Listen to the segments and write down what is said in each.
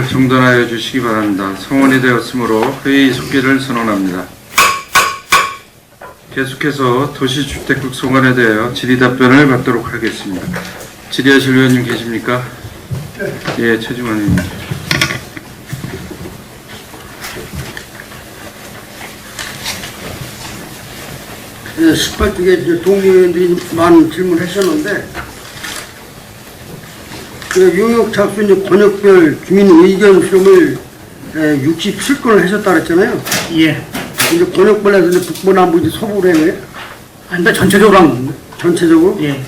정돈하여 주시기 바랍니다. 성원이 되었으므로 회의 속기를 선언합니다. 계속해서 도시주택국 성원에 대하여 질의 답변을 받도록 하겠습니다. 질의하실 의원님 계십니까? 예, 최중환 의원님. 네, 18쪽에 동의원들이 많은 질문하셨는데, 용역 착수 이제 권역별 주민 의견 수렴을 67건을 하셨다 그랬잖아요. 예. 이제 권역별에서 이제 북부, 남부, 이제 서부로 해 거예요. 아니, 전체적으로 한 겁니다. 전체적으로. 예.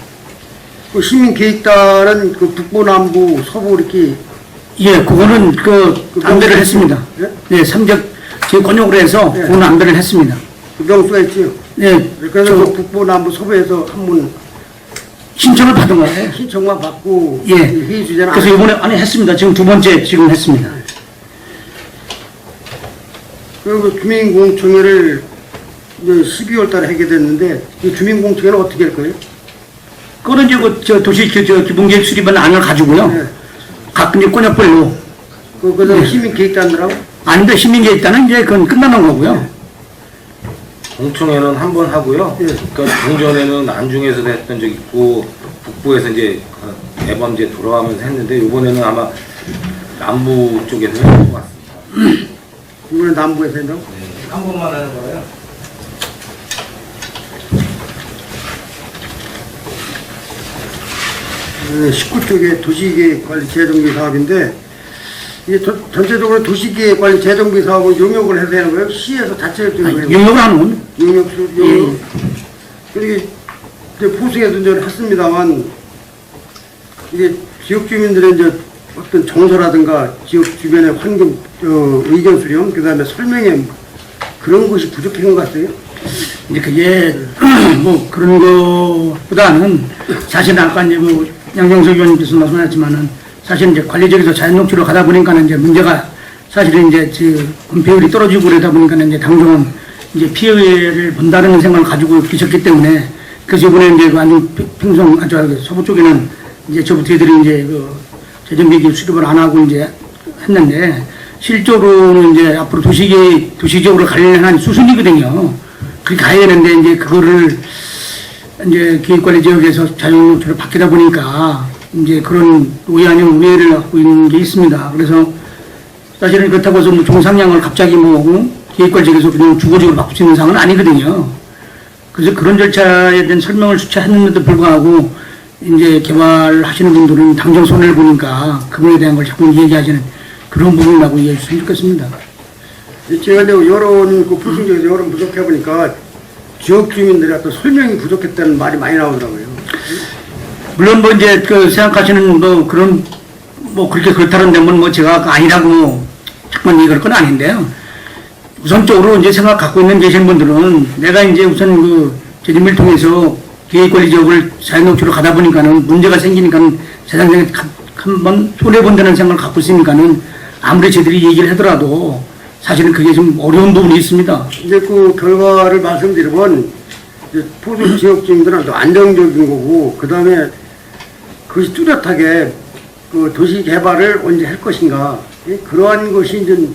그 시민계획단은 그 북부, 남부, 서부 이렇게. 예, 그거는 안배를 했습니다. 예? 네, 제 권역으로 해서 예. 그거는 안배를 했습니다. 그 명수가 있지요. 네. 그래서 그 북부, 남부, 서부에서 한번 신청을 받은 거예요. 신청만 받고. 예. 회의 주제는 그래서 이번에 했습니다. 지금 두 번째 지금 했습니다. 그리고 주민공청회를 이제 12월 달에 하게 됐는데, 이 주민공청회는 어떻게 할 거예요? 그거는 이제 도시 기본계획 수립안 안을 가지고요. 네. 각 이제 권역별로. 그래서 시민계획단들하고. 아닌데 시민계획단은 이제 그건 끝나는 거고요. 공청회는 한 번 하고요. 예. 그러니까 중전에는 안중에서 했던 적 있고 북부에서 이제 매번 이제 돌아가면서 했는데 이번에는 아마 남부 쪽에서 할 것 같습니다. 이번에 남부에서 한다고? 네, 한 번만 하는 거예요. 네, 19쪽에 도시계획관리 재정비 사업인데, 이게 전체적으로 도시계획관리 재정비 사업을 용역을 해서 하는 거예요? 시에서 자체적으로 하는 거예요? 용역을 하는 건. 용역. 그리고 이제 포승에도 이제 했습니다만, 이게 지역 주민들의 이제 어떤 정서라든가 지역 주변의 환경, 의견 수렴, 그 다음에 설명회 그런 것이 부족한 것 같아요. 이제 그게 뭐 그런 거보다는 사실은 아까 이제 양정석 의원님께서 말씀하셨지만은 사실 이제 관리적에서 자연녹지로 가다 보니까는 이제 문제가 사실은 이제 배율이 떨어지고 그러다 보니까는 이제 당종은 이제 피해를 본다는 생각을 가지고 계셨기 때문에 그래서 이번에 이제 완전 평성 서부 쪽에는 이제 저부터 애들이 이제 재정비기 수립을 안 하고 이제 했는데 실제로는 이제 앞으로 도시적으로 가려는 수순이거든요. 그렇게 가야 되는데 이제 그거를 이제 기획관리 지역에서 자연녹지로 바뀌다 보니까 이제 그런 오해 아닌 오해를 갖고 있는 게 있습니다. 그래서 사실은 그렇다고 해서 종상량을 갑자기 기획관리 지역에서 그냥 주거적으로 바꿀 수 있는 상황은 아니거든요. 그래서 그런 절차에 대한 설명을 수차 했는데도 불구하고 이제 개발하시는 분들은 당장 손해를 보니까 그거에 대한 걸 자꾸 얘기하시는 그런 부분이라고 이해해 주시면 좋겠습니다. 제가 이제 여론, 포승 지역에서 여론 부족해 보니까 지역 주민들이 어떤 설명이 부족했다는 말이 많이 나오더라고요. 물론 이제 생각하시는 그런 그렇게 그렇다는 데면 제가 아니라고 자꾸만 얘기할 건 아닌데요. 우선적으로 이제 생각 갖고 계신 분들은 내가 이제 우선 재정비를 통해서 계획관리 지역을 자연녹지로 가다 보니까는 문제가 생기니까는 세상에 한번 손해본다는 생각을 갖고 있으니까는 아무리 저들이 얘기를 하더라도 사실은 그게 좀 어려운 부분이 있습니다. 이제 그 결과를 말씀드리면, 포승 지역 주민들은 또 안정적인 거고, 그 다음에 그것이 뚜렷하게 도시 개발을 언제 할 것인가, 그러한 것이 이제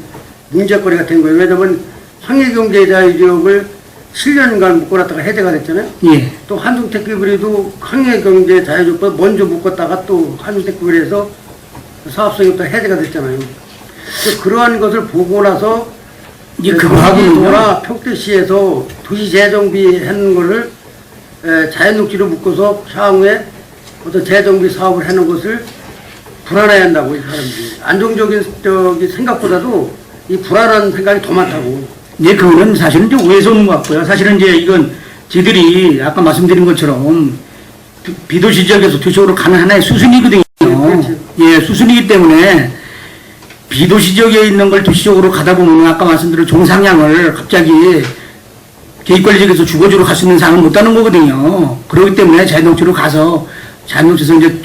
문제거리가 된 거예요. 왜냐하면 항해경제자유지역을 7년간 묶어놨다가 해제가 됐잖아요. 예. 또 한중택기거리도 항해경제자유지역보다 먼저 묶었다가 또 한중택기거리에서 사업성이 또 해제가 됐잖아요. 그러한 것을 보고 나서 이제 그거하고는 평택시에서 도시재정비 하는 거를 자연녹지로 묶어서 향후에 어떤 재정비 사업을 하는 것을 불안해야 한다고, 이 사람들이. 안정적인 생각보다도 이 불안한 생각이 더 많다고. 이제 그거는 사실은 이제 오해에서 오는 것 같고요. 사실은 이제 이건 저희들이 아까 말씀드린 것처럼 비도시 지역에서 도시적으로 가는 하나의 수순이거든요. 그렇지. 예, 수순이기 때문에 비도시 지역에 있는 걸 도시적으로 가다 보면 아까 말씀드린 종상량을 갑자기 계획관리 지역에서 주거지로 갈 수 있는 상황을 못 하는 거거든요. 그렇기 때문에 자연녹지로 가서 자연녹지에서 이제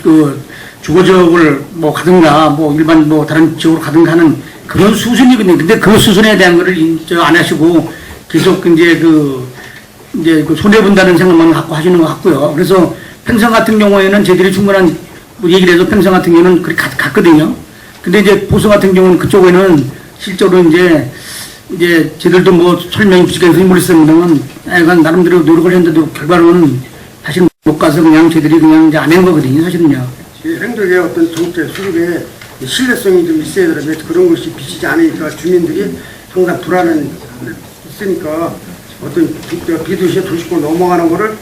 주거지역을 가든가 일반 다른 지역으로 가든가 하는 그런 수순이거든요. 근데 그 수순에 대한 거를 안 하시고 계속 이제 손해본다는 생각만 갖고 하시는 것 같고요. 그래서 평성 같은 경우에는 저희들이 충분한 얘기를 해서 평성 같은 경우는 그렇게 갔거든요. 근데 이제 보수 같은 경우는 그쪽에는 실제로 이제 저들도 뭐 설명이 부족해서 모르겠습니다만 약간 나름대로 노력을 했는데도 결과로는 사실 못 가서 그냥 저들이 그냥 이제 안 한 거거든요, 사실은요. 행정의 어떤 정책 수립에 신뢰성이 좀 있어야 되는데 그런 것이 비치지 않으니까 주민들이 항상 불안은 있으니까 어떤 비도시에 도시권 넘어가는 거를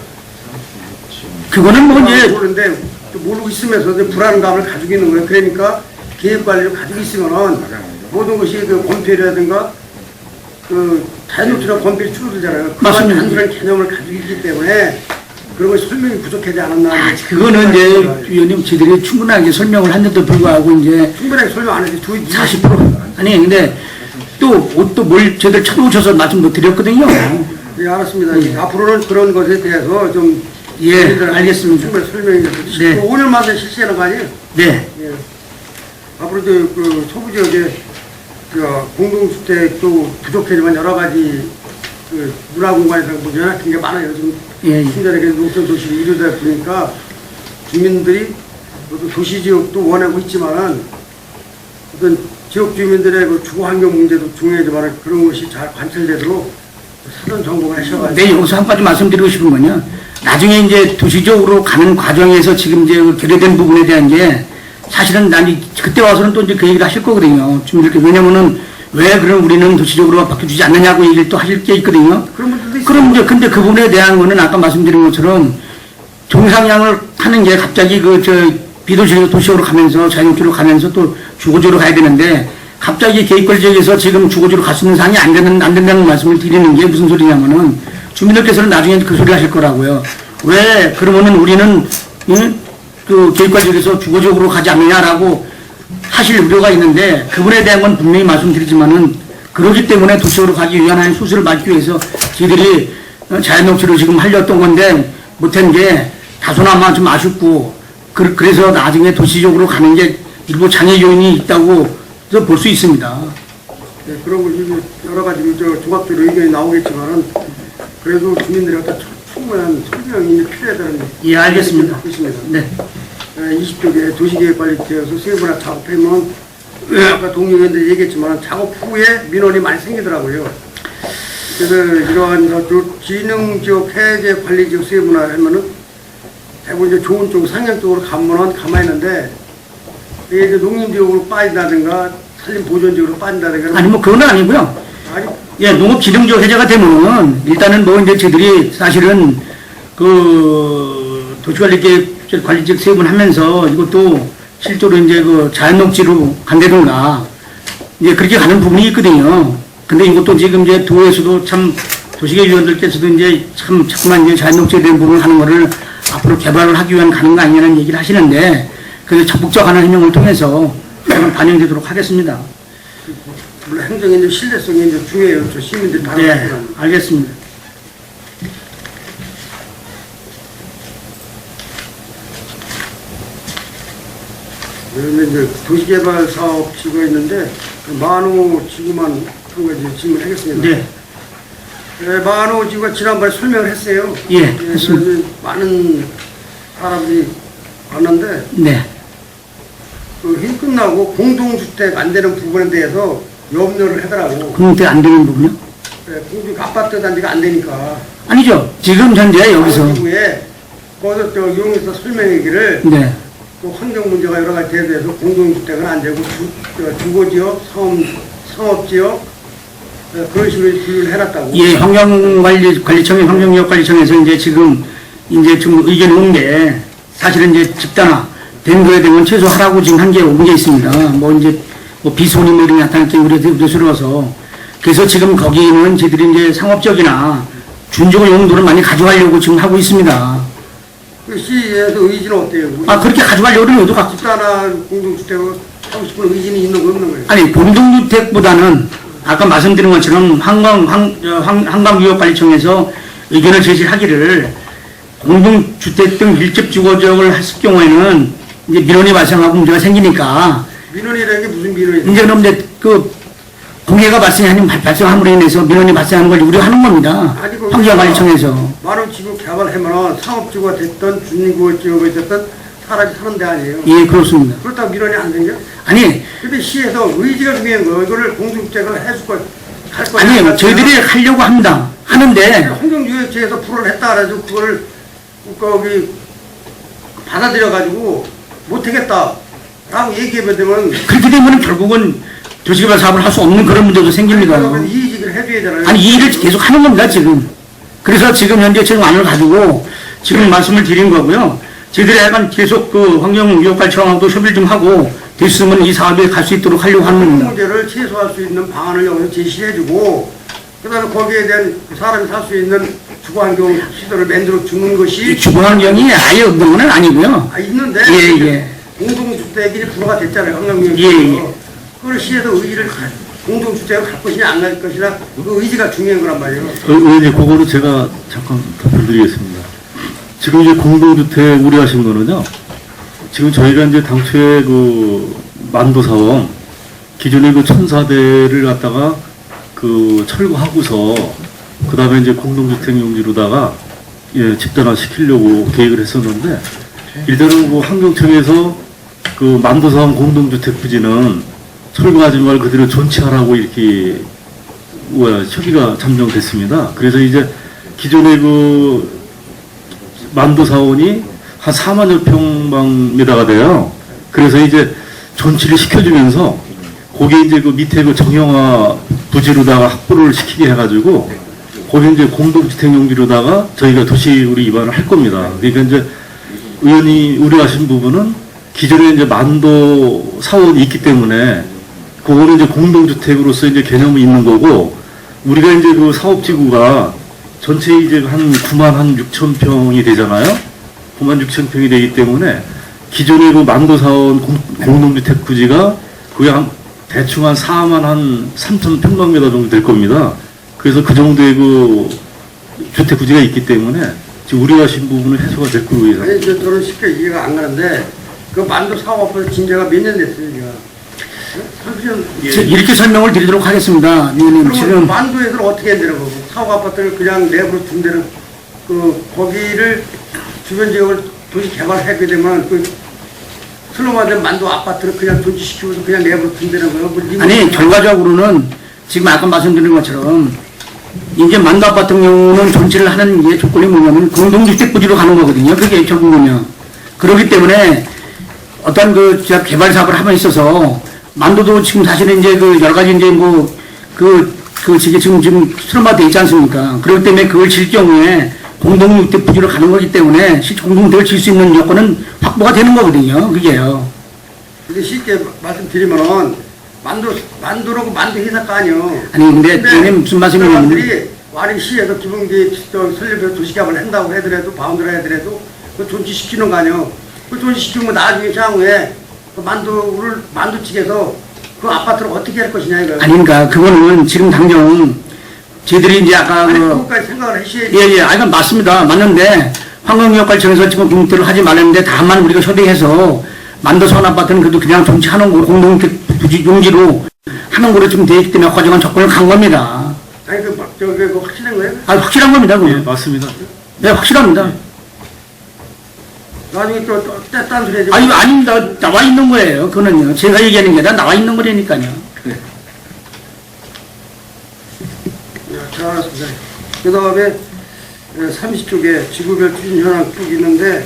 그거는 뭐 이제 모르는데 모르고 있으면서도 불안감을 가지고 있는 거예요. 그러니까 계획관리를 가지고 있으면은 모든 것이 그 건폐라든가 그 자연녹지나 건폐 줄어들잖아요. 그런 맞습니다. 단순한 개념을 가지고 있기 때문에 그런 것이 설명이 부족하지 않았나. 그거는 이제 위원님 저들이 충분하게 설명을 했는데도 불구하고 이제 충분하게 설명 안 해도 40% 아니 근데 또 뭘 저들 쳐놓으셔서 말씀 못 드렸거든요. 예, 알았습니다. 앞으로는 그런 것에 대해서 좀 예, 저희들 알겠습니다. 충분히 설명해 주세요. 네. 5년 만에 실시하는 거 아니에요? 네. 예. 앞으로도 그 소부 지역에 그 공동주택도 부족하지만 여러 가지 그 문화공간에서 뭐 연합한 게 많아요. 지금 예, 예. 친절하게 농촌 도시를 이루다 보니까 주민들이 또 도시 지역도 원하고 있지만은 어떤 지역 주민들의 그 주거 환경 문제도 중요하지만 그런 것이 잘 관철되도록 사전 점검을 하셔가지고. 네, 여기서 한 가지 말씀드리고 싶은 건요. 나중에 이제 도시적으로 가는 과정에서 지금 이제 그 결여된 부분에 대한 게 사실은 난 그때 와서는 또 이제 그 얘기를 하실 거거든요. 주민들께. 왜냐면은 왜 그럼 우리는 도시적으로 바뀌어주지 않느냐고 얘기를 또 하실 게 있거든요. 그런 분들도 있어요. 그럼 이제 근데 그 부분에 대한 거는 아까 말씀드린 것처럼 종상향을 하는 게 갑자기 비도시로 도시적으로 가면서 자연주로 가면서 또 주거지로 가야 되는데 갑자기 계획관리 지역에서 지금 주거지로 갈 수 있는 상황이 안 된다는 말씀을 드리는 게 무슨 소리냐면은 주민들께서는 나중에 그 소리 하실 거라고요. 왜 그러면은 우리는 그 계획관리 지역에서 주거지역으로 가지 않느냐라고 하실 우려가 있는데 그분에 대한 건 분명히 말씀드리지만은 그러기 때문에 도시적으로 가기 위한 수술을 막기 위해서 저희들이 자연녹지로 지금 하려던 건데 못한 게 다소나마 좀 아쉽고 그래서 나중에 도시적으로 가는 게 일부 장애 요인이 있다고 볼 수 있습니다. 네, 그런 것이 여러 가지 조각적으로 의견이 나오겠지만은 그래도 주민들의 어떤 충분한 설명이 필요하다는 예, 알겠습니다. 있습니다. 네. 20쪽에 도시계획관리처에서 세부나 작업하면 아까 동료님들 얘기했지만 작업 후에 민원이 많이 생기더라고요. 그래서 이러한 진흥지역, 해제관리지역 세부나 하면은 대부분 이제 좋은 쪽 상향 쪽으로 가면은 가만히 있는데 이게 이제 농림지역으로 빠진다든가 산림보존지역으로 빠진다든가 아니 뭐 그건 아니고요. 아니 예, 농업진흥지역 해제가 되면은 일단은 뭐 이제 저희들이 사실은 그 도시관리계획 관리지역 세분하면서 이것도 실제로 이제 그 자연녹지로 간다든가 이제 그렇게 가는 부분이 있거든요. 근데 이것도 지금 이제 도에서도 참 도시계획위원들께서도 이제 자꾸만 이제 자연녹지에 대한 부분을 하는 거를 앞으로 개발을 하기 위한 가는 거 아니냐는 얘기를 하시는데 그래서 적극적인 행동을 통해서 반영되도록 하겠습니다. 물론 행정의 이제 신뢰성이 이제 중요해요. 저 시민들이 다 네, 알겠습니다. 그런데 이제 도시개발 사업 지구가 있는데 그 만호 지구만 한 가지 질문하겠습니다. 네. 네, 만호 지구가 지난번에 설명을 했어요. 예, 그래서 했습니다. 이제 많은 사람들이 왔는데 네. 그 회의 끝나고 공동주택 안 되는 부분에 대해서 염려를 하더라고. 공동주택 안 되는 부분요? 네, 공동 아파트 단지가 안 되니까. 아니죠. 지금 현재 여기서. 지구에 거기서 이용해서 설명하기를 네. 그 환경 문제가 여러 가지 대해서 공동주택은 안 되고 주거지역, 상업지역 그런 식으로 분류를 해놨다고. 예, 환경관리청의 환경지역관리청에서 이제 지금 좀 의견이 온 게 사실은 이제 집단화 된 거에 대한 최소하라고 지금 한 게 온 게 있습니다. 뭐 이제 뭐 비소니 뭐 이런 게 나타날 때 우려스러워서 그래서 지금 거기는 저희들이 이제 상업적이나 준주거 용도를 많이 가져가려고 지금 하고 있습니다. 그 시에서 의지는 어때요? 아, 그렇게 가져가려고 그러면 어떡하 집단화 공동주택을 하고 싶은 의지는 있는 거 없는 거예요? 아니, 공동주택보다는 아까 말씀드린 것처럼 한강유역관리청에서 의견을 제시하기를 공동주택 등 밀집 주거지역을 했을 경우에는 이제 민원이 발생하고 문제가 생기니까 민원이라는 게 무슨 민원이에요? 이제 그럼 이제 그 공해가 발생함으로 인해서 민원이 발생하는 걸 우려하는 겁니다. 아니, 그 환경관리청에서. 만원 지구 개발하면 상업지구가 됐든 준주거지역이 됐든 사람이 사는 데 아니에요. 예, 그렇습니다. 그렇다고 민원이 안 되냐? 아니, 근데 시에서 의지가 중요한 거 이거를 공동주택을 해줄 거, 할 거냐? 아니에요. 저희들이 하려고 합니다. 하는데, 환경유해처에서 불을 했다 그래가지고 그걸 거기 받아들여가지고 못하겠다라고 얘기하면 되면 그렇게 되면 결국은 도시개발 사업을 할 수 없는 그런 문제도 생깁니다. 그러면 이의직을 해줘야 되잖아요. 아니, 이 일을 계속 하는 겁니다, 지금. 그래서 지금 현재 지금 안을 가지고 지금 말씀을 드린 거고요. 저희들이 약간 계속 그 환경유혹관청하고도 협의를 좀 하고 됐으면 이 사업에 갈 수 있도록 하려고 하는 그 겁니다. 문제를 최소화할 수 있는 방안을 여기서 제시해주고 그다음에 거기에 대한 사람이 살 수 있는 주거환경 시설을 만들어 주는 이 것이 주거환경이 아예 없는 건 아니고요. 있는데 예. 공동주택이 불화가 됐잖아요. 환경유해처에서. 예. 그걸 시에서 의지를 공동주택을 갈 것이냐 안 갈 것이냐 그 의지가 중요한 거란 말이에요. 의원님, 그거는 제가 잠깐 답변드리겠습니다. 지금 이제 공동주택 우려하신 거는요, 지금 저희가 이제 당초에 그 만도사원, 기존에 그 1,400대를 갖다가 그 철거하고서, 그 다음에 이제 공동주택 용지로다가, 예, 집단화 시키려고 계획을 했었는데, 일단은 그 환경청에서 그 만도사원 공동주택 부지는 철거하지 말고 그대로 존치하라고 이렇게 협의가 잠정됐습니다. 그래서 이제 기존의 그 만도사원이 한 4만여 평방미터가 돼요. 그래서 이제 존치를 시켜주면서 거기에 이제 그 밑에 그 정형화 부지로다가 확보를 시키게 해가지고 거기 이제 공동주택 용지로다가 저희가 도시우리 입안을 할 겁니다. 그러니까 이제 의원이 우려하신 부분은 기존에 이제 만도 사원이 있기 때문에 그거는 이제 공동주택으로서 이제 개념이 있는 거고, 우리가 이제 그 사업지구가 전체 이제 한 9만 한 6천 평이 되잖아요. 9만 6천 평이 되기 때문에 기존의 그 만도사원 공동주택 부지가 그게 한 대충 한 4만 한 3천 평방미터 정도 될 겁니다. 그래서 그 정도의 그 주택 부지가 있기 때문에 지금 우려하신 부분은 해소가 될 거로 예상. 아니 저는 쉽게 이해가 안 가는데 그 만도 사업 앞에서 진짜가 몇 년 됐어요, 제가. 이렇게 설명을 드리도록 하겠습니다. 위원님, 그러면 지금 만도에서는 어떻게 한다는 거고 사업 아파트를 그냥 내부로 준다는 그 거기를 주변 지역을 도시 개발하게 되면 그 슬로마된 만도 아파트를 그냥 존치시키고서 그냥 내부로 준다는 거예요. 뭐 아니, 결과적으로는 지금 아까 말씀드린 것처럼 이제 만도 아파트 같은 경우는 존치를 하는 게 조건이 뭐냐면 공동주택 부지로 가는 거거든요. 그게 결국은요. 그렇기 때문에 어떤 그 개발 사업을 함에 있어서 만도도 지금 사실은 이제 그 여러 가지 이제 뭐 지금 수렴화되어 있지 않습니까? 그렇기 때문에 그걸 질 경우에 공동주택 부지로 가는 거기 때문에 공동주택을 질 수 있는 여건은 확보가 되는 거거든요. 그게요. 근데 쉽게 말씀드리면은 만도라고 만도 회사가 아니요. 아니 근데 의원님 무슨 말씀이냐면 사람들이 와리 시에서 기본기 설립해서 도시개발을 한다고 하더라도 바운드라 하더라도 그 존치시키는 거 아니요. 그 존치시키면 나중에 향후에 그 만도 측에서 그 아파트를 어떻게 할 것이냐 이거. 아니 그러니까 그거는 지금 당장 저희들이 이제 아까 아니 그것까지 생각을 하셔야지. 예, 아니 맞습니다. 맞는데 환경유역관청에서 지금 공동주택을 하지 말았는데 다만 우리가 협의해서 만도선 아파트는 그래도 그냥 정치하는 거 공동주택 부지 용지로 하는 거로 지금 되어 있기 때문에 과정은 접근을 간 겁니다. 아니 그 확실한 거예요? 아 확실한 겁니다. 예, 그건. 맞습니다. 네, 확실합니다. 나중에 또 딴 소리 하지. 아니 아닙니다. 나와 있는 거예요. 그거는요. 제가 얘기하는 게 아니라 나와 있는 거라니까요. 잘 알았습니다. 그 다음에 30쪽에 지구별 추진 현황 쭉 있는데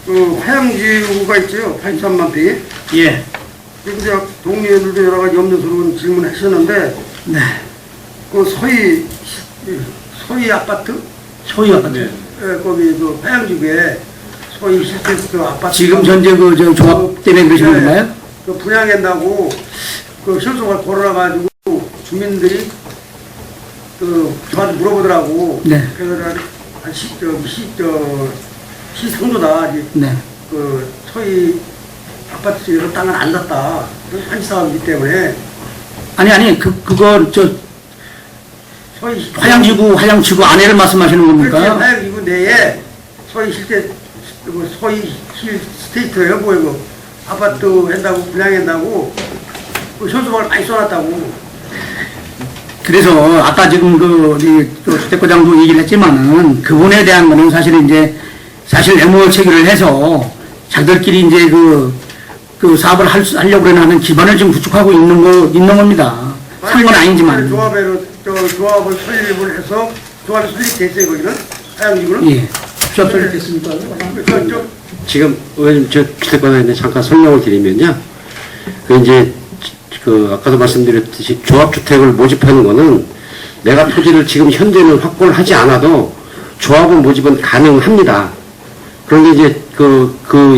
그 화양지구가 있죠. 83만 평이. 예. 이제 동료들도 여러 가지 염려스러운 질문을 하셨는데 네. 그 소위 아파트? 소유 아파트. 예, 거기 그 화양지구에 소위 실제그 아파트. 지금 현재 그 저 조합 때문에 그러시는 건가요? 그 분양한다고 그 실속을 걸어놔가지고 주민들이 그 저한테 물어보더라고. 네. 그래서 시상조다. 네. 그 소위 아파트 쪽에서 땅을 안 샀다. 한시 사업이기 때문에 아니 그거 저 소위 화양지구 안에를 말씀하시는 그렇지, 겁니까? 화양지구 내에 소위 실제 소위 실 스테이트예요. 뭐 이거 아파트 한다고 분양한다고 그 현수막을 많이 써놨다고. 그래서 아까 지금 그 우리 주택과장도 얘기를 했지만은 그분에 대한 거는 사실은 이제 사실 MOU 체결을 해서 자기들끼리 이제 그 사업을 하려고 하는 기반을 지금 구축하고 있는 겁니다. 산 건 아니지만. 조합을 설립을 해서 조합이 설립됐어요, 거기는? 하양지구는? 예. 조합 설립됐습니까? 지금 의원님 저 주택관에 잠깐 설명을 드리면요. 아까도 말씀드렸듯이 조합주택을 모집하는 거는 내가 토지를 지금 현재는 확보를 하지 않아도 조합은 모집은 가능합니다. 그런데 이제 그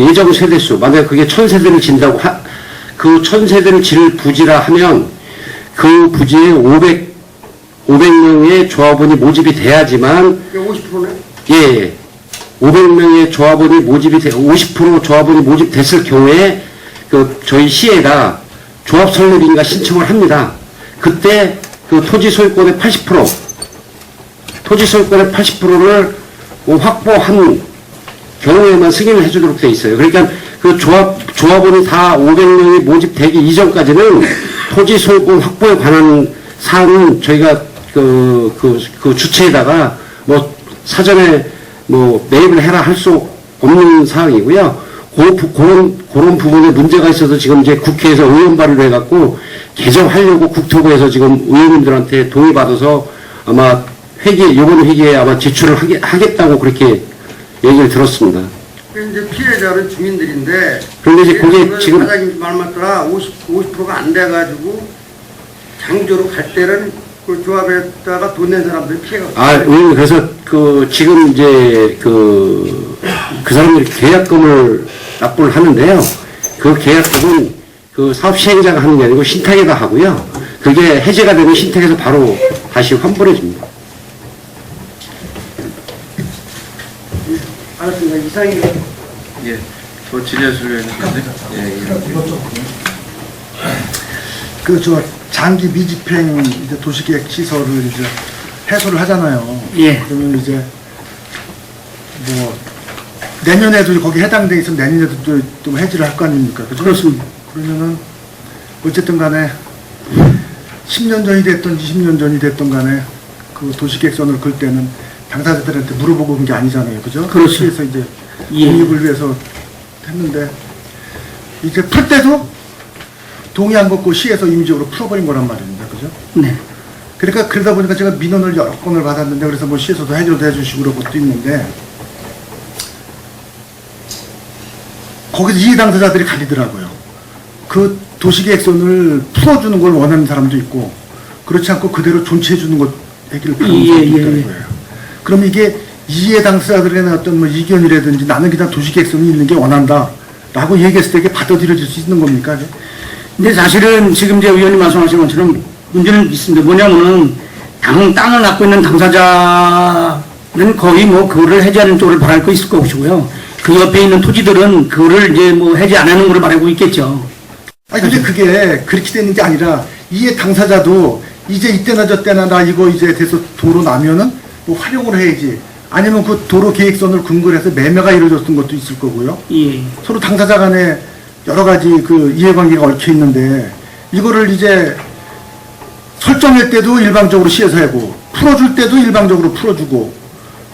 예정 세대수, 만약에 그게 1000세대를 진다고 그 1000세대를 질 부지라 하면 그 부지에 500명의 조합원이 모집이 돼야지만 50%네? 예. 500명의 조합원이 모집이 50% 조합원이 모집됐을 경우에 저희 시에가 조합 설립인가 신청을 합니다. 그때 그 토지 소유권의 80%를 확보한 경우에만 승인을 해주도록 되어 있어요. 그러니까 그 조합원이 다 500명이 모집되기 이전까지는 토지 소유권 확보에 관한 사항은 저희가 그 주체에다가 사전에 매입을 해라 할 수 없는 사항이고요. 그런 부분에 문제가 있어서 지금 이제 국회에서 의원 발의를 해갖고 개정하려고 국토부에서 지금 의원님들한테 동의받아서 아마 이번 회기에 아마 제출을 하겠다고 그렇게 얘기를 들었습니다. 이제 피해자는 주민들인데. 그런데 이제 그게 지금 사장님 말 맞더라 50%가 안 돼가지고 장기적으로 갈 때는 그 조합에다가 돈 낸 사람들이 피해가. 의원님 그래서 지금 이제 그 사람들이 계약금을 납부를 하는데요. 그 계약금은 그 사업 시행자가 하는 게 아니고 신탁에다 하고요. 그게 해제가 되면 신탁에서 바로 다시 환불해 줍니다. 알았습니다. 이상입니다. 예. 더 질의하실 의원님인데. 장기 미집행 이제 도시계획 시설을 이제 해소를 하잖아요. 예. 그러면 이제 내년에도 거기 해당돼 있으면 내년에도 또 해지를 할 거 아닙니까? 그죠? 그렇습니다. 그러면은 어쨌든 간에 10년 전이 됐든 20년 전이 됐든 간에 그 도시계획선을 걸 때는 당사자들한테 물어보고 온 게 아니잖아요. 그죠? 그렇죠. 그래서 이제 예. 독립을 위해서 했는데 이제 풀 때도 동의 안 받고 시에서 임의적으로 풀어버린 거란 말입니다. 그죠? 네. 그러니까 그러다 보니까 제가 민원을 여러 건을 받았는데 그래서 시에서도 해줘도 해주시고 그런 것도 있는데 거기서 이해 당사자들이 갈리더라고요. 그 도시계획선을 풀어주는 걸 원하는 사람도 있고 그렇지 않고 그대로 존치해주는 것 얘기를 바라는 사람도 있다는 거예요. 그럼 이게 이해 당사자들의 어떤 이견이라든지 나는 그냥 도시계획선이 있는 게 원한다 라고 얘기했을 때 이게 받아들여질 수 있는 겁니까? 근데 사실은 지금 이제 의원님 말씀하신 것처럼 문제는 있습니다. 뭐냐면은 땅을 갖고 있는 당사자는 거의 그거를 해제하는 쪽을 바랄 거 있을 것이고요. 그 옆에 있는 토지들은 그거를 이제 해제 안 하는 걸 바라고 있겠죠. 근데 그게 그렇게 되는 게 아니라 이해 당사자도 이제 이때나 저때나 나 이거 이제 돼서 도로 나면은 활용을 해야지. 아니면 그 도로 계획선을 근거로 해서 매매가 이루어졌던 것도 있을 거고요. 예. 서로 당사자 간에 여러 가지 그 이해관계가 얽혀 있는데 이거를 이제 설정할 때도 일방적으로 시에서 하고 풀어줄 때도 일방적으로 풀어주고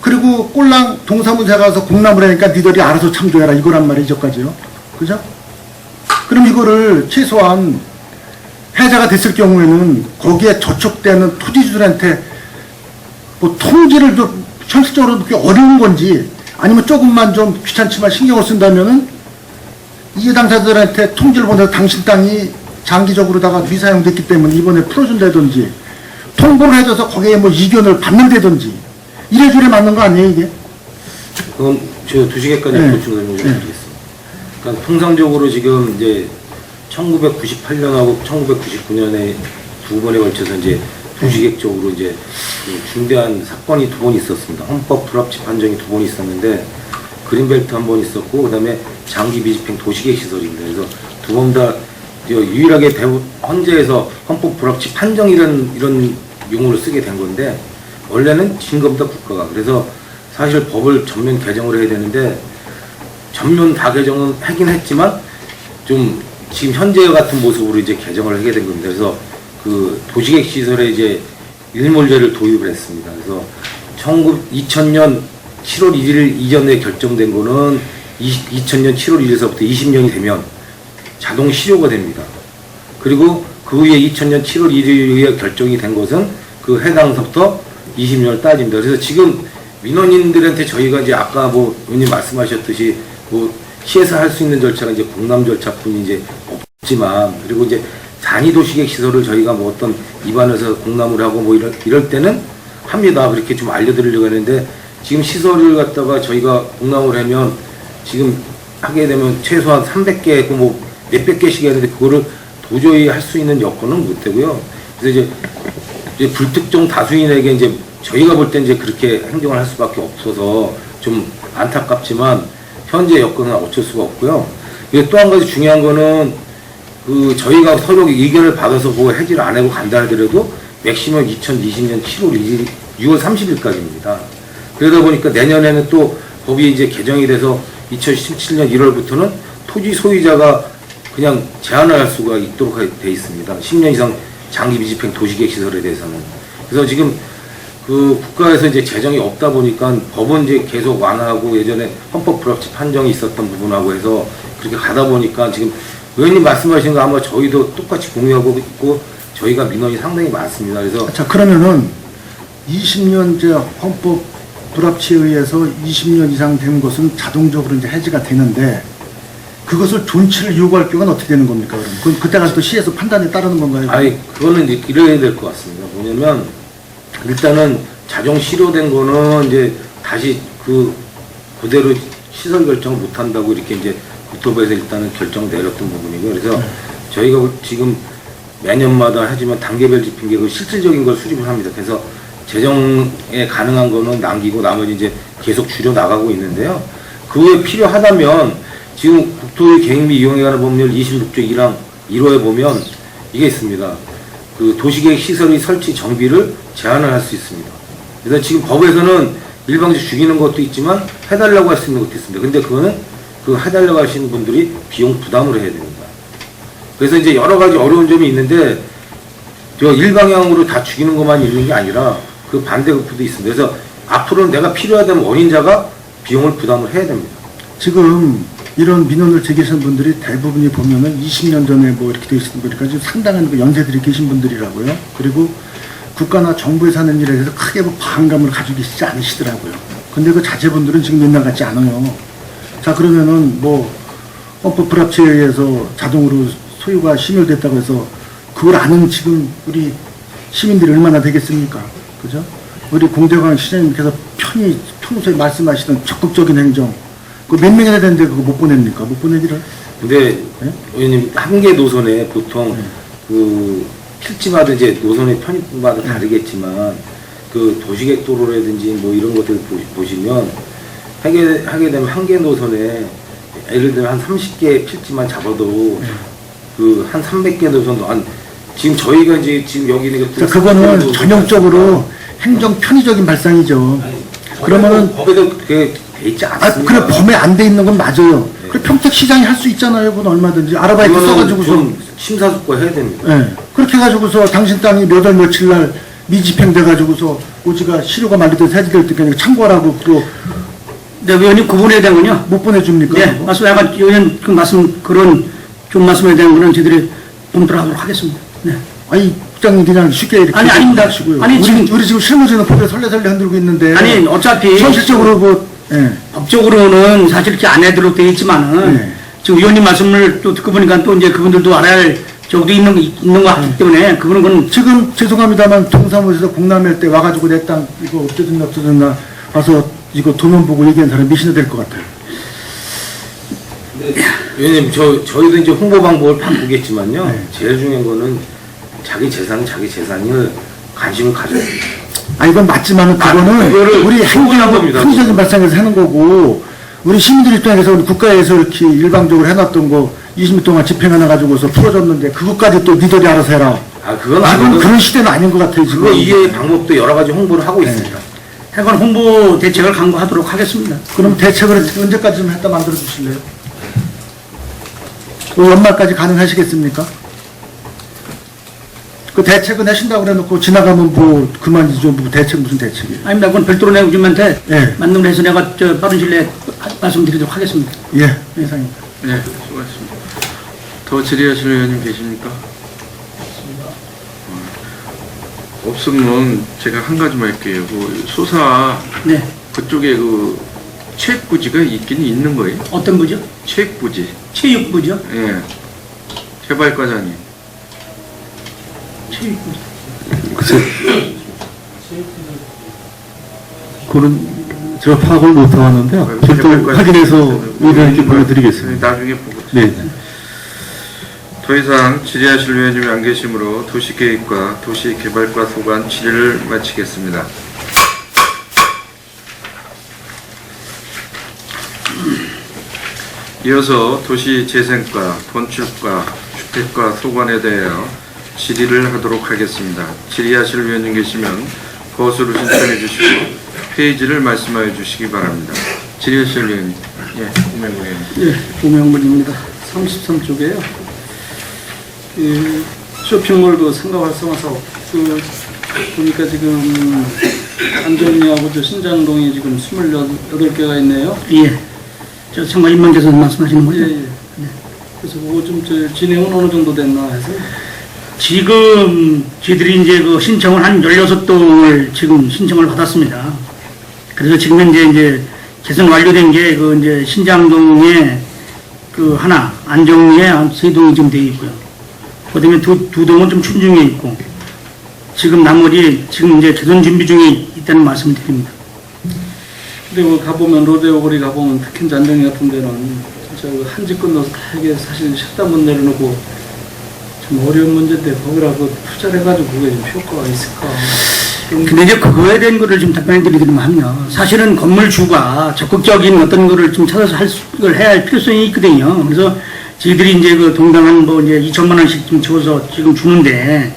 그리고 꼴랑 동사무소에 가서 공람을 하니까 니들이 알아서 참조해라 이거란 말이죠. 이제까지요. 그죠? 그럼 이거를 최소한 해자가 됐을 경우에는 거기에 저촉되는 토지주들한테 통지를 좀 현실적으로 그렇게 어려운 건지 아니면 조금만 좀 귀찮지만 신경을 쓴다면은 이해 당사자들한테 통지를 보내서 당신 땅이 장기적으로다가 미사용됐기 때문에 이번에 풀어준다든지 통보를 해줘서 거기에 이견을 받는다든지 이래저래 맞는 거 아니에요 이게? 그건 저 도시계획관이 보충 설명을 드리겠습니다. 그러니까 통상적으로 지금 이제 1998년하고 1999년에 두 번에 걸쳐서 이제 도시계획적으로 이제 중대한 사건이 두 번 있었습니다. 헌법 불합치 판정이 두 번 있었는데 그린벨트 한 번 있었고 그다음에 장기 미집행 도시계획 시설입니다. 그래서 두 번 다 유일하게 헌재에서 헌법 불합치 판정 이런 용어를 쓰게 된 건데 원래는 진검다 국가가 그래서 사실 법을 전면 개정을 해야 되는데 전면 다 개정은 하긴 했지만 좀 지금 현재 같은 모습으로 이제 개정을 하게 된 겁니다. 그래서 그 도시계획 시설에 이제 일몰제를 도입을 했습니다. 그래서 2000년 7월 1일 이전에 결정된 거는 2000년 7월 1일서부터 20년이 되면 자동 실효가 됩니다. 그리고 그 후에 2000년 7월 1일에 결정이 된 것은 그 해당서부터 20년을 따집니다. 그래서 지금 민원인들한테 저희가 이제 아까 뭐 의원님 말씀하셨듯이 뭐 시에서 할 수 있는 절차가 이제 공람 절차뿐이 이제 없지만, 그리고 이제 단위 도시계획 시설을 저희가 뭐 어떤 입안에서 공람을 하고 뭐 이럴 때는 합니다. 그렇게 좀 알려드리려고 했는데, 지금 시설을 갖다가 저희가 공람을 하면 지금 하게 되면 최소한 300개, 뭐 몇백 개씩 해야 되는데 그거를 도저히 할 수 있는 여건은 못 되고요. 그래서 이제 불특정 다수인에게 이제 저희가 볼 때 이제 그렇게 행정을 할 수밖에 없어서 좀 안타깝지만 현재 여건은 어쩔 수가 없고요. 또 한 가지 중요한 거는 그 저희가 서로 의견을 받아서 그거 해지를 안 하고 간다 하더라도 맥시멈 2020년 6월 30일까지입니다. 그러다 보니까 내년에는 또 법이 이제 개정이 돼서 2017년 1월부터는 토지 소유자가 그냥 제한을 할 수가 있도록 돼 있습니다. 10년 이상 장기 미집행 도시계획 시설에 대해서는. 그래서 지금 그 국가에서 이제 재정이 없다 보니까 법은 이제 계속 완화하고 예전에 헌법 불합치 판정이 있었던 부분하고 해서 그렇게 가다 보니까 지금 의원님 말씀하신 거 아마 저희도 똑같이 공유하고 있고 저희가 민원이 상당히 많습니다. 그래서 자, 그러면은 20년 이제 헌법 불합치에 의해서 20년 이상 된 것은 자동적으로 이제 해지가 되는데, 그것을 존치를 요구할 경우는 어떻게 되는 겁니까? 그럼 그때 가서 또 시에서 판단에 따르는 건가요? 아니, 그거는 이제 이래야 될 것 같습니다. 뭐냐면 일단은 자동 실효된 거는 이제 다시 그대로 시설 결정을 못 한다고 이렇게 이제 국토부에서 일단은 결정 내렸던 부분이고요. 그래서 저희가 지금 매년마다 하지만 단계별 집행계획을 실질적인 걸 수립을 합니다. 그래서 재정에 가능한 거는 남기고 나머지 이제 계속 줄여 나가고 있는데요. 그 후에 필요하다면 지금 국토의 계획 및 이용에 관한 법률 26조 1항 1호에 보면 이게 있습니다. 그 도시계획 시설의 설치 정비를 제한을 할 수 있습니다. 그래서 지금 법에서는 일방적 죽이는 것도 있지만 해달라고 할 수 있는 것도 있습니다. 근데 그거는 그 해달라고 하시는 분들이 비용 부담을 해야 됩니다. 그래서 이제 여러 가지 어려운 점이 있는데 저 일방향으로 다 죽이는 것만 있는 게 아니라 그 반대급부도 있습니다. 그래서 앞으로는 내가 필요하다면 원인자가 비용을 부담을 해야 됩니다. 지금 이런 민원을 제기하시는 분들이 대부분이 보면은 20년 전에 뭐 이렇게 되어 있는 거니까 좀 상당한 그 연세들이 계신 분들이라고요. 그리고 국가나 정부에서 하는 일에 대해서 크게 뭐 반감을 가지고 계시지 않으시더라고요. 근데 그 자제분들은 지금 옛날 같지 않아요. 자, 그러면은 뭐 헌법 불합치에 의해서 자동으로 소유가 심혈됐다고 해서 그걸 아는 지금 우리 시민들이 얼마나 되겠습니까? 그죠? 우리 공대광 시장님께서 평소에 말씀하시던 적극적인 행정, 그 몇 명이나 되는데 그거 못 보냅니까? 못 보내기를? 근데 의원님 한 개 노선에 보통 그 필지마다 이제 노선의 편입마다 다르겠지만 그 도시계획 도로라든지 뭐 이런 것들 보시면 하게 되면 한 개 노선에 예를 들면 한 30개 필지만 잡아도 그 한 300개 노선도 지금 저희가 이제 지금 여기 있는 자, 그거는 전형적으로 행정 편의적인 발상이죠. 그러면은 법에도 그게 돼 있지 않습니다. 그래, 범에 안 돼 있는 건 맞아요. 그 평택시장이 할 수 있잖아요. 그건 얼마든지 아르바이트 써가지고서 좀 심사숙고 해야 됩니다. 예. 그렇게 해가지고서 당신 땅이 몇 월 며칠 날 미집행돼가지고서 오지가 시료가 만들어서 해지될 때까지 참고하라고 또 네, 의원님 그 부분에 대한군요. 못 보내줍니까? 네, 그거? 말씀 약간 의원 그 말씀 그런 좀 말씀에 대한 거는 저희들이 검토를 하도록 하겠습니다. 네. 아니 국장님 그냥 쉽게 이렇게 아니, 아닙니다. 하시고요. 아니, 우리 지금 실무진은 법에 설레설레 흔들고 있는데 아니 어차피 현실적으로 뭐 예. 법적으로는 사실 이렇게 안 해도록 되어 있지만은 네. 지금 의원님 말씀을 또 듣고 보니까 또 이제 그분들도 알아야 할 적도 있는 것 같기 때문에 그거는 지금 죄송합니다만 동사무소에서 공람할 때 와가지고 내 땅 이거 없어졌나 와서 이거 도면 보고 얘기한 사람 미신이 될 것 같아요. 의원님 저희도 이제 홍보 방법을 바꾸겠지만요. 제일 중요한 거는 자기 재산을 관심을 가져야 됩니다. 아, 이건 맞지만은 그거는 그거를 우리 충분한 겁니다. 행정적인 발상에서 하는 거고, 우리 시민들 입장에서 우리 국가에서 이렇게 일방적으로 해놨던 거 20년 동안 집행하나 가지고서 풀어줬는데 그것까지 또 니들이 알아서 해라. 그건 지금 아니고 그런 시대는 아닌 것 같아요. 지금. 그거 이해의 방법도 여러 가지 홍보를 하고 있습니다. 해관 홍보 대책을 강구하도록 하겠습니다. 그럼 대책을 언제까지 좀 했다 만들어 주실래요? 연말까지 가능하시겠습니까? 그 대책은 내신다고 그래놓고 지나가면 뭐 그만이죠. 뭐 대책 무슨 대책이에요? 아닙니다. 그건 별도로 내주면 돼. 예. 만능을 해서 내가 빠른 시일 내에 말씀드리도록 하겠습니다. 예. 이상입니다. 네, 수고하셨습니다. 더 질의하실 의원님 계십니까? 없으면 제가 한 가지만 할게요. 그 수사 네. 그쪽에 그 체육부지가 있긴 있는 거예요? 어떤 부죠? 체육부지. 체육부죠? 예. 개발과장님. 체육부죠. 글쎄, 그거는 제가 파악을 못 해왔는데요. 별도 확인해서 의원님께 보여드리겠습니다. 나중에 보고. 네. 더 이상 질의하실 의원님이 안 계시므로 도시계획과 도시개발과 소관 질의를 마치겠습니다. 이어서 도시재생과, 건축과, 주택과 소관에 대하여 질의를 하도록 하겠습니다. 질의하실 의원님 계시면 거수를 신청해 주시고 페이지를 말씀하여 주시기 바랍니다. 질의하실 의원님. 예, 우명구 의원님. 예, 고명문입니다. 33쪽에요. 그 쇼핑몰도 상가 활성화 사업. 보니까 지금 안정리하고 저 신장동이 지금 28개가 있네요. 예. 저 청과 임명께서 말씀하시는 거죠? 예, 예. 그래서 그거 좀 진행은 어느 정도 됐나 해서. 지금 저희들이 이제 그 신청을 한 16동을 지금 신청을 받았습니다. 그래서 지금 현재 이제 개선 완료된 게 그 이제 신장동에 그 하나, 안정리에 한 3동이 좀 되어 있고요. 그 다음에 두 동은 좀 춘중에 있고, 지금 나머지 지금 이제 개선 준비 중에 있다는 말씀을 드립니다. 그리고 가보면 로데오 거리 가보면 특히 안정리 같은 데는 진짜 그 한 집 건너서 다 이게 사실 식당문 내려놓고 좀 어려운 문제인데 거기라 그 투자를 해가지고 그게 좀 효과가 있을까. 근데 이제 그거에 대한 거를 좀 답변해 드리기만 하면, 사실은 건물주가 적극적인 어떤 거를 좀 찾아서 걸 해야 할 필요성이 있거든요. 그래서 저희들이 이제 그 동당한 뭐 이제 2천만 원씩 좀 지워서 지금 주는데,